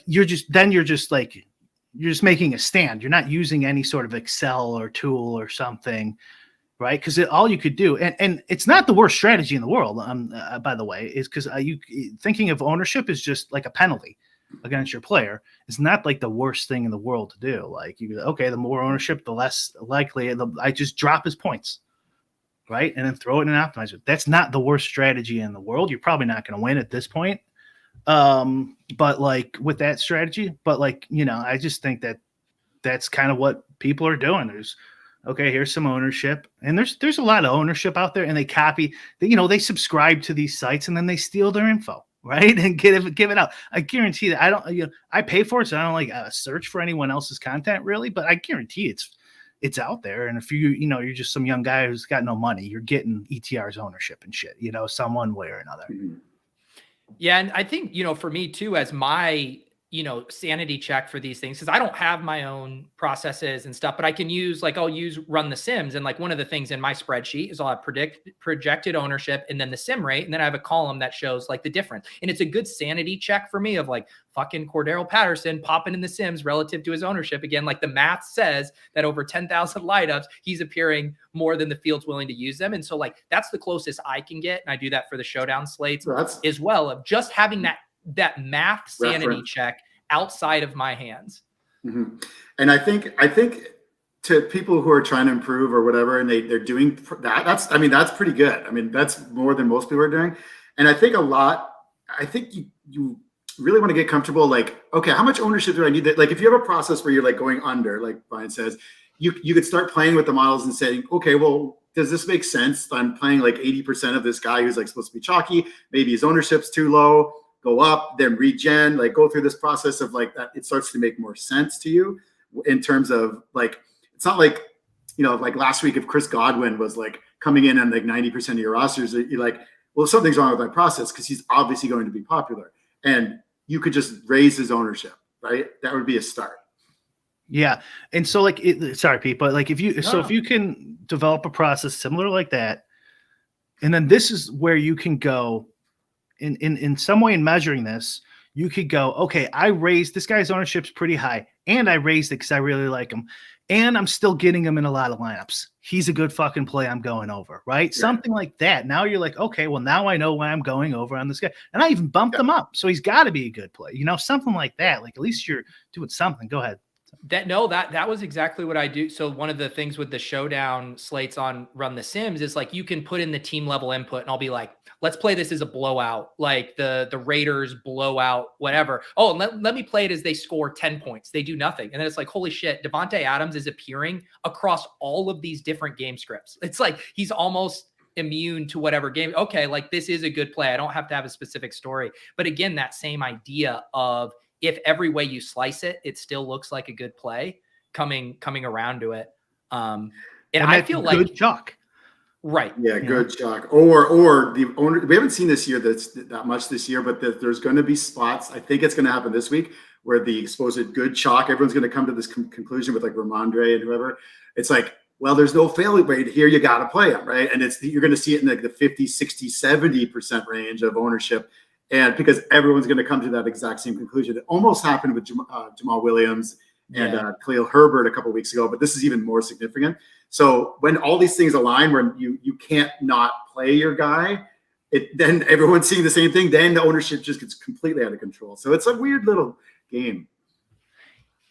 C: you're just making a stand. You're not using any sort of Excel or tool or something, right? Because all you could do, and it's not the worst strategy in the world, by the way, is because you thinking of ownership is just like a penalty against your player. It's not like the worst thing in the world to do. Like, the more ownership, the less likely I just drop his points, right? And then throw it in an optimizer. That's not the worst strategy in the world. You're probably not going to win at this point. But like with that strategy, I just think that that's kind of what people are doing. okay, here's some ownership. And there's a lot of ownership out there, and they copy, they subscribe to these sites and then they steal their info, right? And give it out. I guarantee that I pay for it, so I don't like search for anyone else's content really, but I guarantee it's out there. And if you're just some young guy who's got no money, you're getting ETR's ownership and shit, some one way or another.
A: Yeah. And I think, for me too, as my, sanity check for these things, because I don't have my own processes and stuff, but I can use, I'll run the sims. And one of the things in my spreadsheet is I'll have projected ownership and then the sim rate. And then I have a column that shows the difference. And it's a good sanity check for me of fucking Cordero Patterson popping in the sims relative to his ownership. Again, the math says that over 10,000 light ups, he's appearing more than the field's willing to use them. And so that's the closest I can get. And I do that for the showdown slates as well, of just having that math sanity check outside of my hands.
E: Mm-hmm. And I think to people who are trying to improve or whatever, and they're doing that, that's pretty good. I mean, that's more than most people are doing. And I think you really want to get comfortable, okay, how much ownership do I need? That if you have a process where you're going under, like Brian says, you could start playing with the models and saying, okay, well, does this make sense? I'm playing 80% of this guy who's supposed to be chalky. Maybe his ownership's too low. Go up, then regen, go through this process of that. It starts to make more sense to you in terms of it's not last week if Chris Godwin was coming in and 90% of your rosters, you're well, something's wrong with my process because he's obviously going to be popular, and you could just raise his ownership, right? That would be a start.
C: Yeah, and so sorry, Pete, but if you can develop a process similar like that, and then this is where you can go. In some way in measuring this, you could go, okay, I raised this guy's ownership's pretty high, and I raised it because I really like him, and I'm still getting him in a lot of lineups. He's a good fucking play. I'm going over, right? Yeah. Something like that. Now you're okay, well, now I know why I'm going over on this guy, and I even bumped him up, so he's got to be a good play. Something like that. At least you're doing something. Go ahead.
A: That was exactly what I do. So one of the things with the showdown slates on Run the Sims is you can put in the team level input, and I'll be let's play this as a blowout, the Raiders blowout, whatever. Oh, and let me play it as they score 10 points. They do nothing. And then it's holy shit, Devontae Adams is appearing across all of these different game scripts. It's he's almost immune to whatever game. Okay, this is a good play. I don't have to have a specific story. But again, that same idea of if every way you slice it, it still looks like a good play coming around to it. And I feel
C: good chalk.
A: Right.
E: Yeah, good chalk. Or the owner. We haven't seen this year that much this year, but there's going to be spots. I think it's going to happen this week where the supposed good chalk, everyone's going to come to this conclusion with Ramondre and whoever. It's well, there's no failure rate here. You got to play him, right? And you're going to see it in the 50, 60, 70% range of ownership. And because everyone's going to come to that exact same conclusion. It almost happened with Jamal Williams and Khalil Herbert a couple of weeks ago, but this is even more significant. So when all these things align, where you can't not play your guy, then everyone's seeing the same thing. Then the ownership just gets completely out of control. So it's a weird little game.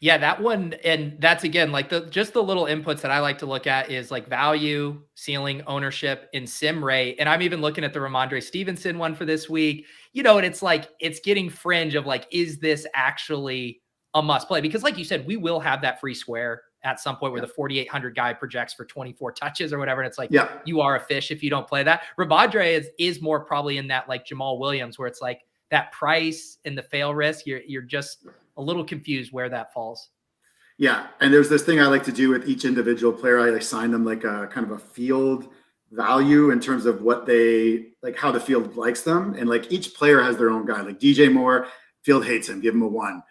A: Yeah, that one, and that's again just the little inputs that I like to look at is value, ceiling, ownership, and sim rate. And I'm even looking at the Ramondre Stevenson one for this week. And it's getting fringe of is this actually a must play? Because you said, we will have that free square at some point where the 4,800 guy projects for 24 touches or whatever. And it's you are a fish if you don't play that. Ramondre is more probably in that Jamal Williams, where it's that price and the fail risk. You're just a little confused where that falls.
E: Yeah. And there's this thing I like to do with each individual player. I assign them a kind of a field value in terms of what they how the field likes them. And each player has their own guy. DJ Moore, field hates him, give him a 1.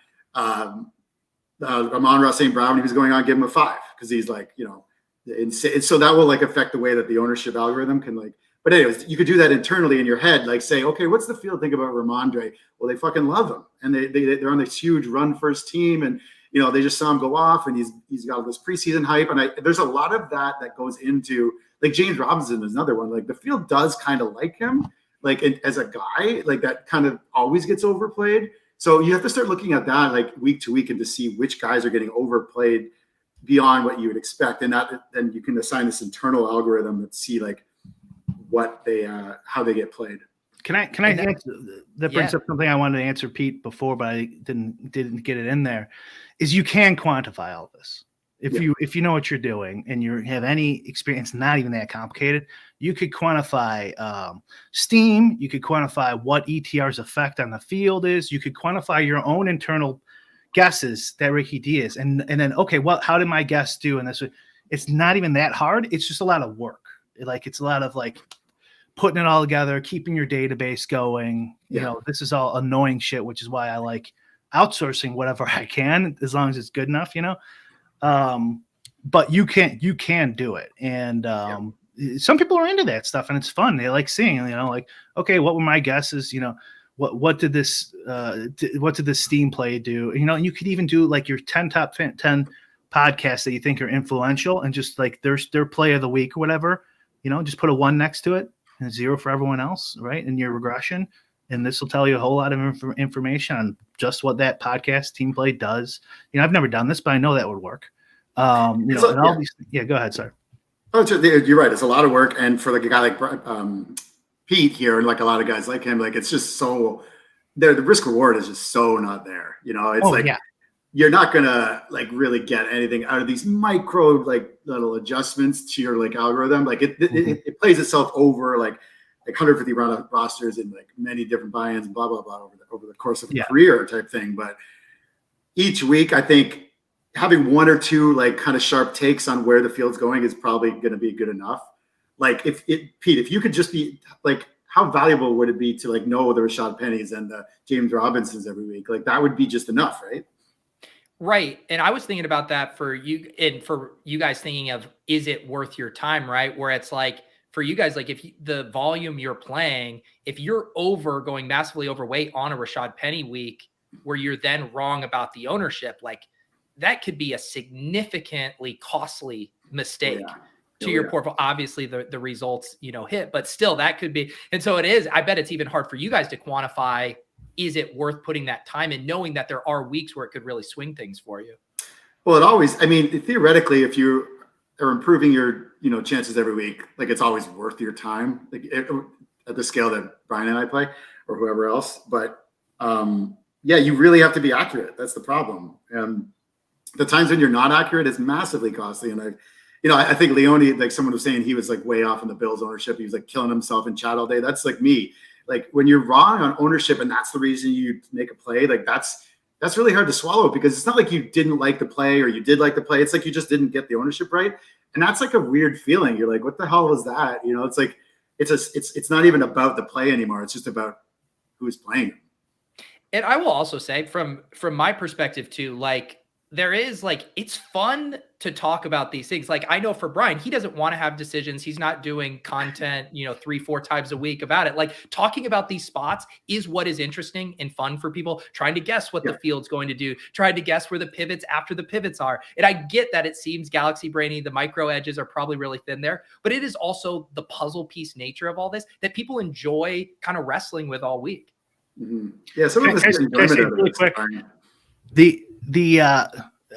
E: Amon-Ra St. Brown, when he was going on, give him a 5 because he's and so that will affect the way that the ownership algorithm can but anyways, you could do that internally in your head, say, okay, what's the field think about Ramondre? Well, they fucking love him, and they're on this huge run first team, and they just saw him go off, and he's got this preseason hype, and there's a lot of that goes into James Robinson is another one. The field does kind of like him, as a guy, that kind of always gets overplayed. So you have to start looking at that week to week and to see which guys are getting overplayed beyond what you would expect, and then you can assign this internal algorithm that see what they how they get played.
C: Can I answer that brings up something I wanted to answer Pete before, but I didn't get it in there, is you can quantify all this. If you know what you're doing and you have any experience, not even that complicated, you could quantify steam. You could quantify what ETR's effect on the field is. You could quantify your own internal guesses that RikkiDi is, and then okay, well, how did my guess do in this? It's not even that hard. It's just a lot of work. It's a lot of putting it all together, keeping your database going. You know, this is all annoying shit, which is why I like outsourcing whatever I can, as long as it's good enough. But you can do it, and some people are into that stuff, and it's fun. They like seeing, okay, what were my guesses? What did this Steam play do? And you could even do your 10 top 10 podcasts that you think are influential, and just their play of the week or whatever. Just put a 1 next to it and a 0 for everyone else, right? In your regression, and this will tell you a whole lot of information on just what that podcast team play does. I've never done this, but I know that would work. All these. Yeah, go ahead. Sorry.
E: Oh, you're right. It's a lot of work, and for a guy like Pete here, and a lot of guys like him, it's just so the risk reward is just so not there. It's you're not gonna really get anything out of these micro little adjustments to your algorithm. It plays itself over 150 round rosters and many different buy-ins, blah blah blah over the course of a career type thing. But each week, I think having 1 or 2 kind of sharp takes on where the field's going is probably going to be good enough. Pete, if you could just be how valuable would it be to know the Rashad Pennies and the James Robinsons every week? That would be just enough, right?
A: Right. And I was thinking about that for you, and for you guys thinking of, is it worth your time, right? Where it's for you guys, if the volume you're playing, if you're going massively overweight on a Rashad Penny week, where you're then wrong about the ownership, that could be a significantly costly mistake to your portfolio. Obviously the results, hit, but still that could be. And so it is, I bet it's even hard for you guys to quantify, is it worth putting that time in, knowing that there are weeks where it could really swing things for you?
E: Well, theoretically, if you are improving your, chances every week, it's always worth your time, at the scale that Brian and I play or whoever else. But you really have to be accurate. That's the problem. The times when you're not accurate is massively costly. And I think Leone, someone was saying he was way off in the Bills ownership. He was killing himself in chat all day. That's me. When you're wrong on ownership and that's the reason you make a play, that's really hard to swallow, because it's not you didn't like the play or you did like the play. It's you just didn't get the ownership right. And that's a weird feeling. You're what the hell was that? It's not even about the play anymore. It's just about who's playing.
A: And I will also say from my perspective too, there is it's fun to talk about these things. I know for Brian, he doesn't want to have decisions. He's not doing content, 3-4 times a week about it. Talking about these spots is what is interesting and fun for people, trying to guess what the field's going to do, trying to guess where the pivots after the pivots are. And I get that it seems galaxy brainy, the micro edges are probably really thin there, but it is also the puzzle piece nature of all this that people enjoy kind of wrestling with all week.
E: Mm-hmm. Yeah. Some of this
C: really quick.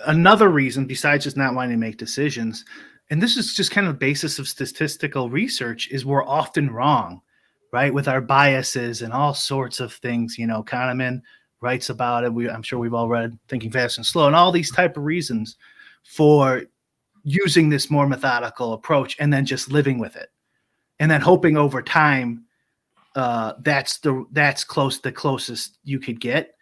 C: Another reason besides just not wanting to make decisions, and this is just kind of the basis of statistical research, is we're often wrong, right? With our biases and all sorts of things. Kahneman writes about it. I'm sure we've all read Thinking Fast and Slow, and all these type of reasons for using this more methodical approach and then just living with it, and then hoping over time that's the closest you could get.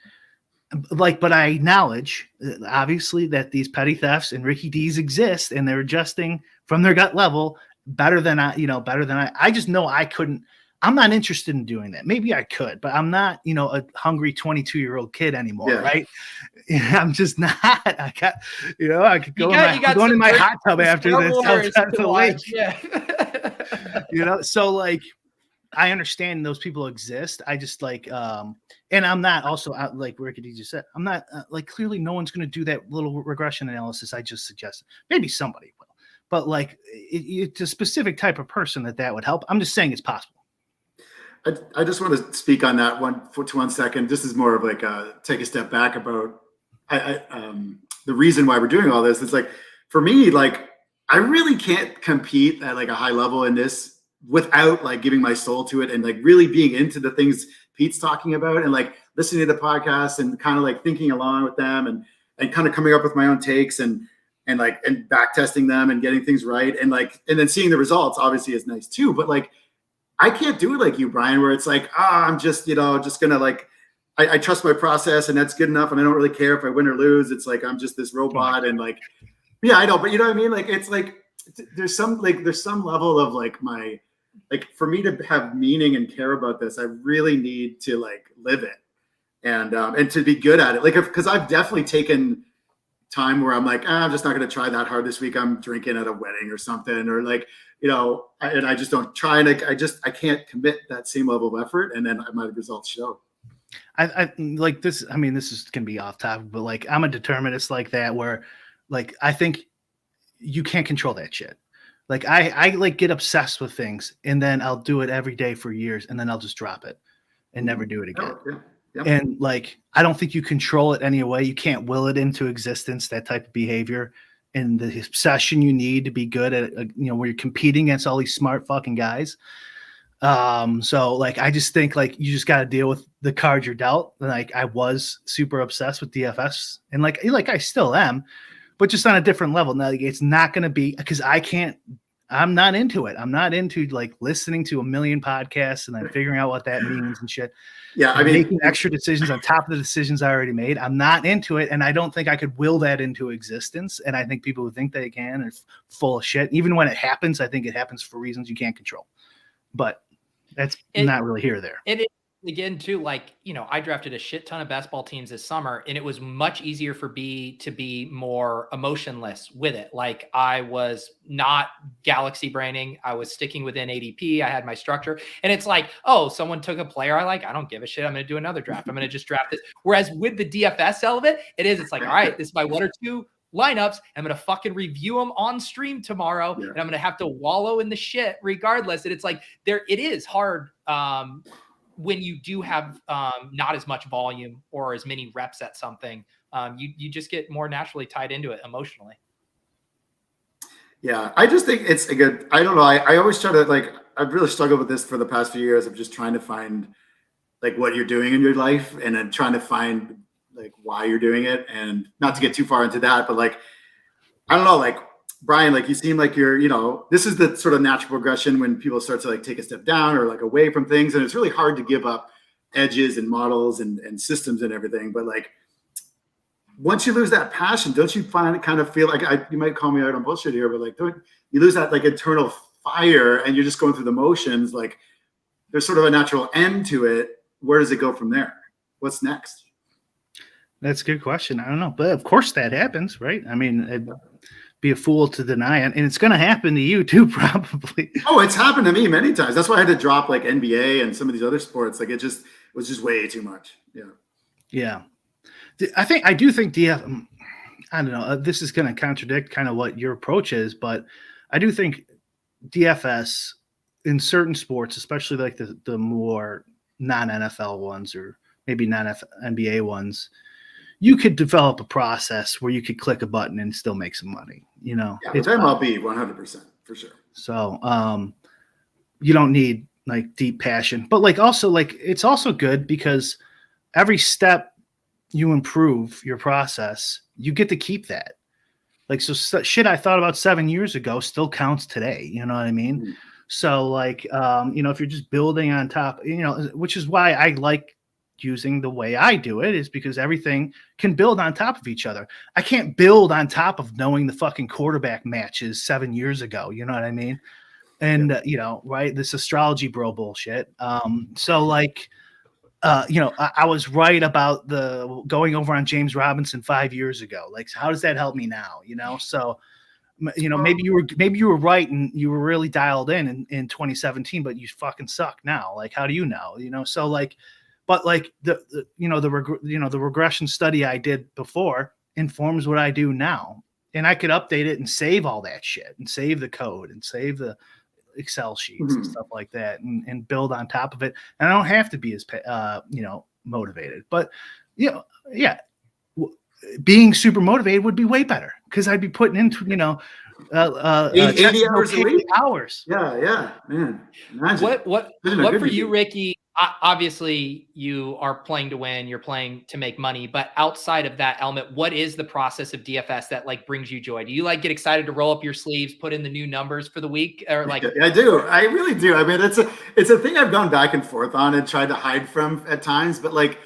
C: But I acknowledge, obviously, that these petty thefts and RikkiDis exist, and they're adjusting from their gut level better than I just know I couldn't. I'm not interested in doing that. Maybe I could, but I'm not, a hungry 22-year-old kid anymore, right? I'm just not. I could go in my hot tub after this. So I understand those people exist. I just and I'm not also like RikkiDi just said, I'm not clearly no one's going to do that little regression analysis I just suggested. Maybe somebody will, but it's a specific type of person that would help. I'm just saying it's possible.
E: I just want to speak on that for 1 second. This is more of take a step back about the reason why we're doing all this. It's for me, I really can't compete at a high level in this without giving my soul to it and really being into the things Pete's talking about and listening to the podcast and kind of thinking along with them and kind of coming up with my own takes. And and back testing them and getting things right. And then seeing the results obviously is nice too. But like, I can't do it like you, Brian, where it's like, I'm just, just going to I trust my process and that's good enough. And I don't really care if I win or lose. It's like, I'm just this robot. And yeah, I know, but you know what I mean? Like, it's like, there's some level of for me to have meaning and care about this, I really need to live it and to be good at it. Cause I've definitely taken time where I'm I'm just not going to try that hard this week. I'm drinking at a wedding or something, or and I just don't try. And I can't commit that same level of effort. And then my results show.
C: I like this. I mean, this is going to be off topic, but I'm a determinist like that, where I think you can't control that shit. I get obsessed with things and then I'll do it every day for years and then I'll just drop it and never do it again.
E: Oh, yeah. Yep.
C: And I don't think you control it anyway. You can't will it into existence, that type of behavior and the obsession you need to be good at, where you're competing against all these smart fucking guys. So I just think you just got to deal with the cards you're dealt. I was super obsessed with DFS and I still am, but just on a different level. Now it's not going to be, because I'm not into it. I'm not into listening to a million podcasts and then figuring out what that means and shit.
E: Yeah. I mean,
C: making extra decisions on top of the decisions I already made. I'm not into it. And I don't think I could will that into existence. And I think people who think they can are full of shit. Even when it happens, I think it happens for reasons you can't control, but that's not really here or there.
A: It again too, I drafted a shit ton of basketball teams this summer, and it was much easier for me to be more emotionless with it. I was not galaxy braining. I was sticking within ADP. I had my structure, and it's someone took a player I like. I don't give a shit. I'm going to do another draft. I'm going to just draft this. Whereas with the DFS element, it's all right, this is my 1 or 2 lineups. I'm going to fucking review them on stream tomorrow. Yeah. And I'm going to have to wallow in the shit regardless. And it's it is hard when you do have not as much volume or as many reps at something. You just get more naturally tied into it emotionally.
E: Yeah, I just think it's a good, I don't know. I always try to I've really struggled with this for the past few years of just trying to find what you're doing in your life and then trying to find why you're doing it, and not to get too far into that, but I don't know, Brian, you seem you're, this is the sort of natural progression when people start to take a step down or away from things. And it's really hard to give up edges and models and systems and everything. But once you lose that passion, don't you kind of feel you might call me out on bullshit here, but don't you lose that internal fire and you're just going through the motions? There's sort of a natural end to it. Where does it go from there? What's next?
C: That's a good question. I don't know, but of course that happens, right? I mean, it'd be a fool to deny it, and it's going to happen to you too, probably.
E: Oh, it's happened to me many times. That's why I had to drop NBA and some of these other sports. It was just way too much. Yeah.
C: Yeah. I do think I don't know. This is going to contradict kind of what your approach is, but I do think DFS in certain sports, especially the more non-NFL ones or maybe non-NBA ones, you could develop a process where you could click a button and still make some money.
E: Yeah, it's MLB 100% for sure.
C: So you don't need deep passion, but also it's also good because every step you improve your process, you get to keep that. So shit I thought about 7 years ago still counts today. You know what I mean? Mm-hmm. So if you're just building on top, which is why I like using the way I do it, is because everything can build on top of each other. I can't build on top of knowing the fucking quarterback matches 7 years ago. You know what I mean? And, right. This astrology bro bullshit. I was right about the going over on James Robinson 5 years ago. How does that help me now? So, maybe you were right and you were really dialed in 2017, but you fucking suck now. How do you know? So but the regression study I did before informs what I do now, and I could update it and save all that shit and save the code and save the Excel sheets and stuff like that and build on top of it. And I don't have to be as motivated, but being super motivated would be way better because I'd be putting into
E: 80 hours a week.
C: Hours.
E: Yeah, man.
A: Imagine. What for you, Ricky? Obviously you are playing to win, you're playing to make money, but outside of that element, what is the process of DFS that like brings you joy? Do you like get excited to roll up your sleeves, put in the new numbers for the week, or like?
E: I do. I really do. I mean, it's a thing I've gone back and forth on and tried to hide from at times, but like,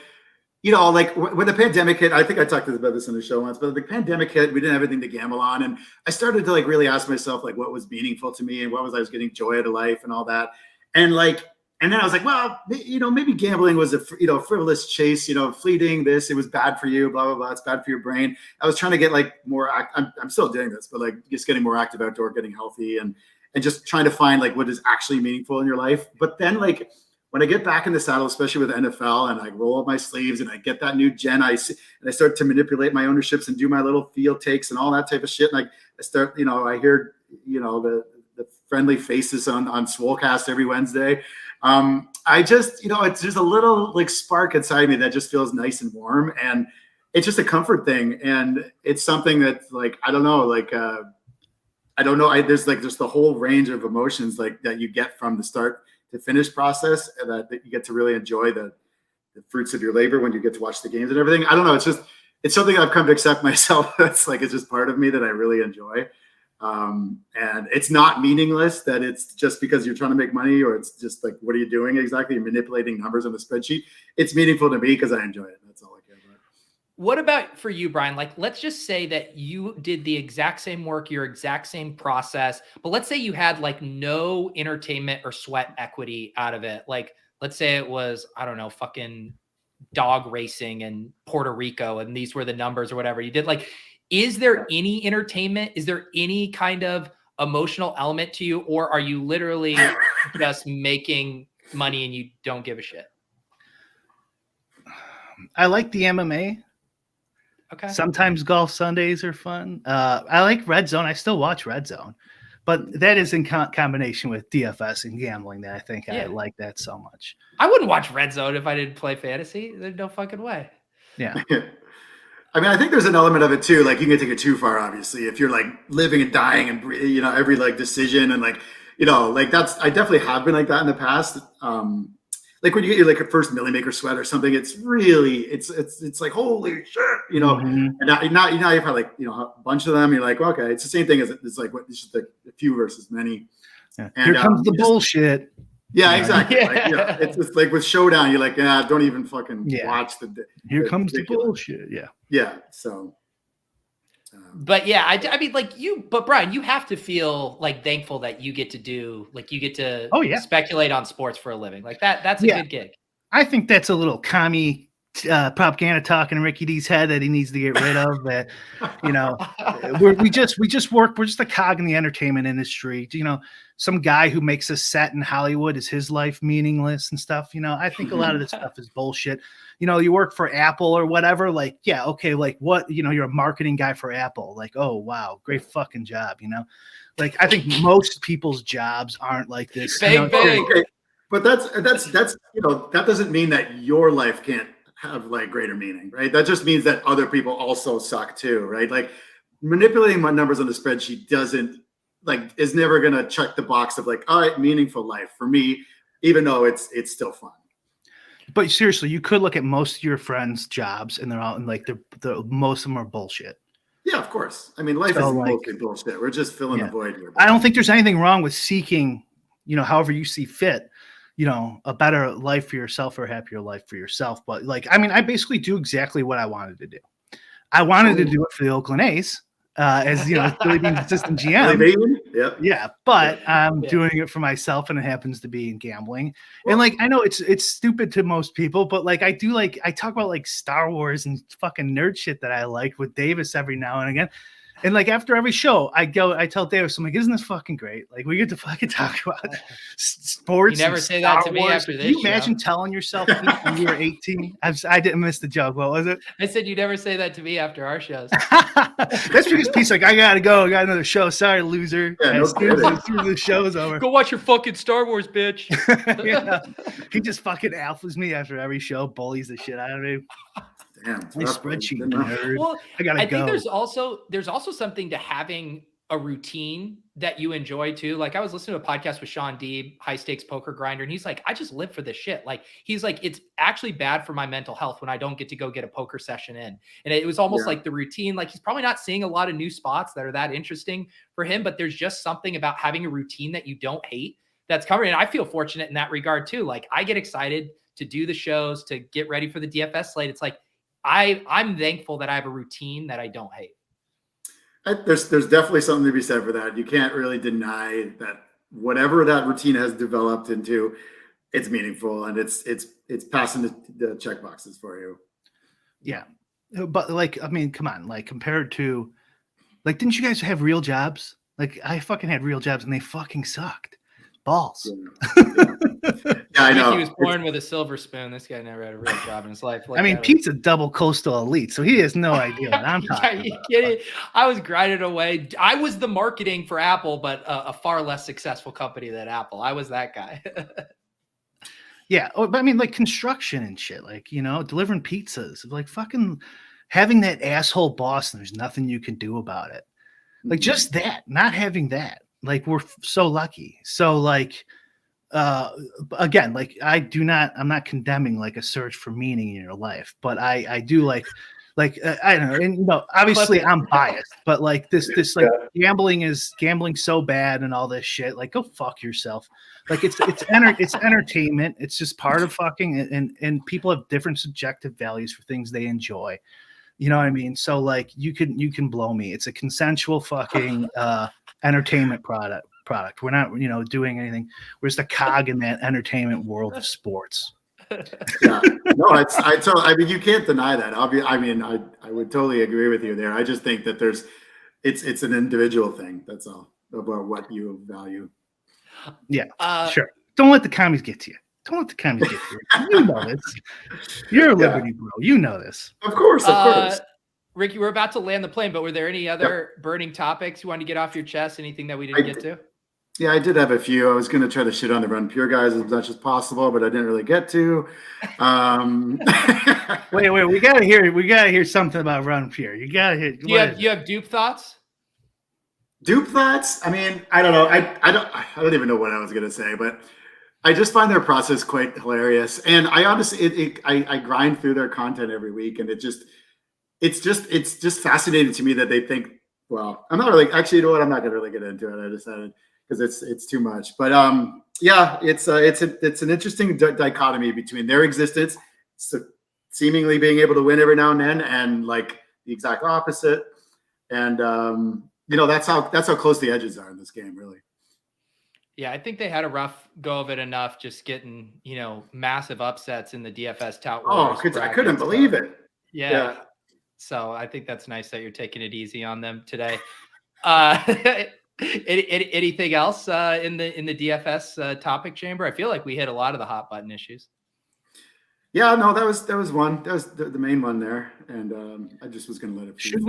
E: like when the pandemic hit, I think I talked about this on the show once, but the pandemic hit, we didn't have anything to gamble on. And I started to like really ask myself, like, what was meaningful to me and what was I was getting joy out of life and all that. And like, and then I was like, well, maybe gambling was a, frivolous chase, fleeting this, it was bad for you, blah, blah, blah. It's bad for your brain. I was trying to get like more, I'm still doing this, but like just getting more active outdoor, getting healthy and just trying to find like what is actually meaningful in your life. But then like, when I get back in the saddle, especially with NFL, and I roll up my sleeves and I get that new gen, and I start to manipulate my ownerships and do my little field takes and all that type of shit. And I start, I hear, the friendly faces on Swolecast every Wednesday. I just, it's just a little like spark inside me that just feels nice and warm, and it's just a comfort thing. And it's something that like, I don't know, like, there's like just the whole range of emotions like that you get from the start to finish process, and that you get to really enjoy the fruits of your labor when you get to watch the games and everything. I don't know. It's something I've come to accept myself. It's just part of me that I really enjoy. And it's not meaningless that it's just because you're trying to make money, or it's just like, what are you doing exactly? You're manipulating numbers on the spreadsheet. It's meaningful to me because I enjoy it. That's all I care about.
A: What about for you, Brian? Like, let's just say that you did the exact same work, your exact same process, but let's say you had like no entertainment or sweat equity out of it. Like, let's say it was, I don't know, fucking dog racing in Puerto Rico, and these were the numbers or whatever you did. Like, is there any entertainment? Is there any kind of emotional element to you, or are you literally just making money and you don't give a shit?
C: I like the MMA.
A: Okay.
C: Sometimes golf Sundays are fun. I like Red Zone. I still watch Red Zone, but that is in combination with DFS and gambling that I think I like that so much.
A: I wouldn't watch Red Zone if I didn't play fantasy. There's no fucking way.
C: Yeah.
E: I mean, I think there's an element of it too. Like, you can take it too far, obviously, if you're like living and dying and, every like decision and like, like I definitely have been like that in the past. Like when you get your like a first Millie Maker sweat or something, it's really, it's like, holy shit, and now you've had like, a bunch of them. You're like, well, okay, it's the same thing as it's like, it's just a few versus many.
C: Yeah. And, here comes the bullshit.
E: Yeah, exactly. Yeah. Like, it's just like with Showdown, you're like, don't even fucking watch
C: Here comes the bullshit. Yeah.
E: Yeah. So.
A: But yeah, I mean, like but Brian, you have to feel like thankful that you get to speculate on sports for a living. Like that's a good gig.
C: I think that's a little commie propaganda talk in RikkiDi's head that he needs to get rid of. That, we just work. We're just a cog in the entertainment industry. Some guy who makes a set in Hollywood, is his life meaningless and stuff. I think a lot of this stuff is bullshit. You work for Apple or whatever. Like, yeah, okay. Like what, you're a marketing guy for Apple. Like, oh wow, great fucking job. Like I think most people's jobs aren't like this.
E: But that's that doesn't mean that your life can't have like greater meaning, right? That just means that other people also suck too, right? Like manipulating my numbers on the spreadsheet is never gonna check the box of like, all right, meaningful life for me, even though it's still fun.
C: But seriously, you could look at most of your friends' jobs and they're all like the most of them are bullshit.
E: Yeah, of course. I mean, life is mostly bullshit. We're just filling the void here.
C: I don't think there's anything wrong with seeking, however you see fit, a better life for yourself or a happier life for yourself. But like, I mean, I basically do exactly what I wanted to do. I wanted to do it for the Oakland A's, as Billy Bean's assistant GM. Yeah, but I'm doing it for myself, and it happens to be in gambling. And like, I know it's stupid to most people, but like, I talk about like Star Wars and fucking nerd shit that I like with Davis every now and again. And like after every show, I tell Davis, I'm like, isn't this fucking great? Like we get to fucking talk about sports.
A: You never say that to me after this.
C: Can you imagine telling yourself when you were 18? I didn't miss the joke. What was it?
A: I said you never say that to me after our shows.
C: That's because Pete's like, I gotta go. I got another show. Sorry, loser.
E: Yeah,
C: as soon as the show's over.
A: Go watch your fucking Star Wars, bitch.
C: He just fucking alphas me after every show, bullies the shit out of me.
E: Damn,
C: my spreadsheet.
A: Well,
C: I gotta go.
A: think there's also something to having a routine that you enjoy too. Like I was listening to a podcast with Sean Deeb, High Stakes Poker Grinder, and he's like, I just live for this shit. Like he's like, it's actually bad for my mental health when I don't get to go get a poker session in. And it was almost like the routine. Like he's probably not seeing a lot of new spots that are that interesting for him, but there's just something about having a routine that you don't hate that's covered. And I feel fortunate in that regard too. Like I get excited to do the shows, to get ready for the DFS slate. It's like, I'm thankful that I have a routine that I don't hate.
E: There's definitely something to be said for that. You can't really deny that whatever that routine has developed into, it's meaningful and it's passing the check boxes for you.
C: Yeah. But like, I mean, come on, like compared to like, didn't you guys have real jobs? Like I fucking had real jobs and they fucking sucked. Balls.
E: Yeah, I know.
A: He was born with a silver spoon. This guy never had a real job in his life.
C: I mean, Pete's a double coastal elite, so he has no idea what I'm talking about.
A: I was grinding away. I was the marketing for Apple, but a far less successful company than Apple. I was that guy.
C: Yeah, but I mean, like construction and shit, like, you know, delivering pizzas, like fucking having that asshole boss and there's nothing you can do about it. Like just that, not having that. Like we're so lucky. So like, again, like I'm not condemning like a search for meaning in your life, but I do like I don't know, and you know, obviously I'm biased, but like this like gambling so bad and all this shit, like go fuck yourself. Like it's entertainment. It's just part of fucking, and people have different subjective values for things they enjoy. You know what I mean? So like you can blow me. It's a consensual fucking entertainment product. We're not, you know, doing anything. We're just a cog in that entertainment world of sports.
E: Yeah, no, I mean, you can't deny that. I mean, I would totally agree with you there. I just think that it's an individual thing. That's all about what you value.
C: Yeah, sure. Don't let the commies get to you. Don't let the commies get to you. You know this. You're a Liberty bro. You know this.
E: Of course.
A: Ricky, we're about to land the plane, but were there any other burning topics you wanted to get off your chest? Anything that we didn't get to?
E: Yeah, I did have a few. I was going to try to shit on the Run Pure guys as much as possible, but I didn't really get to.
C: Wait, we gotta hear something about Run Pure. You gotta hear.
A: You have dupe thoughts?
E: Dupe thoughts? I mean, I don't know. I don't even know what I was going to say, but I just find their process quite hilarious. And I honestly, I grind through their content every week, and it's just fascinating to me that they think, well, I'm not really, actually, you know what? I'm not going to really get into it. I decided because it's too much. But yeah, it's an interesting dichotomy between their existence, seemingly being able to win every now and then, and like the exact opposite. And you know, that's how close the edges are in this game, really.
A: Yeah, I think they had a rough go of it enough, just getting, you know, massive upsets in the DFS tout.
E: Oh, I couldn't believe it.
A: Yeah. So I think that's nice that you're taking it easy on them today. Anything else in the DFS topic chamber? I feel like we hit a lot of the hot button issues.
E: Yeah, no, that was one. That was the main one there, and I just was going to let it.
C: Should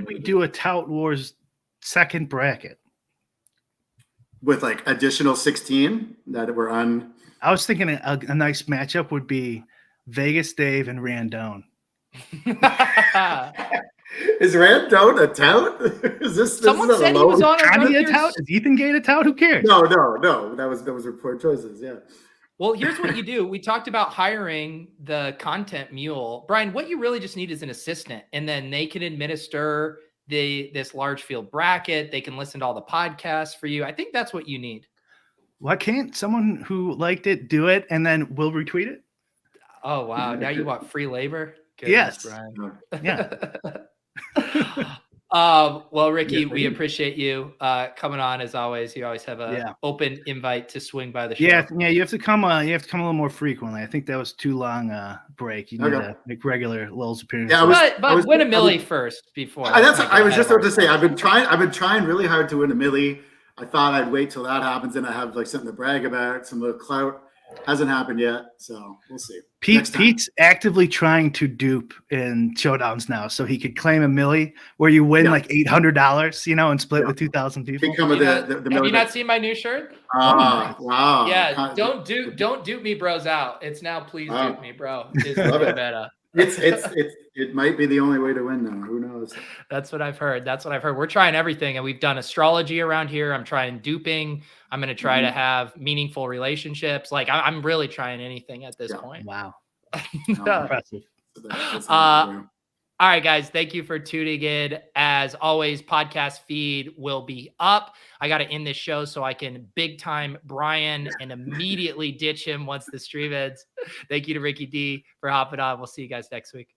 C: we do a Tout Wars second bracket
E: with like additional 16 that were on?
C: I was thinking a nice matchup would be Vegas Dave and Randone.
E: Is Randone a tout? Is this
A: someone
E: this
A: said he was on
C: a tout? Is Ethan Gate a tout? Who cares?
E: No. That was report choices. Yeah.
A: Well, here's what you do. We talked about hiring the content mule. Brian, what you really just need is an assistant, and then they can administer this large field bracket. They can listen to all the podcasts for you. I think that's what you need.
C: Why can't someone who liked it do it and then we'll retweet it?
A: Oh, wow. Now you want free labor?
C: Goodness,
A: yes. Brian.
C: Yeah.
A: Well, Ricky, we appreciate you coming on as always. You always have a open invite to swing by the show.
C: Yeah, you have to come. You have to come a little more frequently. I think that was too long break. You need to make regular Lil's appearances.
E: Yeah,
A: but win a milli first before.
E: I was just about to say. I've been trying really hard to win a milli. I thought I'd wait till that happens and I have like something to brag about, some little clout. Hasn't happened yet, so we'll see.
C: Pete's actively trying to dupe in showdowns now, so he could claim a milli where you win like $800, you know, and split with 2,000 people.
A: Have you not seen my new shirt?
E: Wow!
A: Yeah, don't dupe me, bros out. It's now please dupe me, bro. It's
E: Love it.
A: meta.
E: It might be the only way to win now. Who knows?
A: That's what I've heard. We're trying everything, and we've done astrology around here. I'm trying duping. I'm going to try to have meaningful relationships. Like I'm really trying anything at this point.
C: Wow.
E: No,
C: Impressive.
E: that's
A: all right, guys. Thank you for tuning in. As always, podcast feed will be up. I got to end this show so I can big time Brian and immediately ditch him once the stream ends. Thank you to RikkiDi for hopping on. We'll see you guys next week.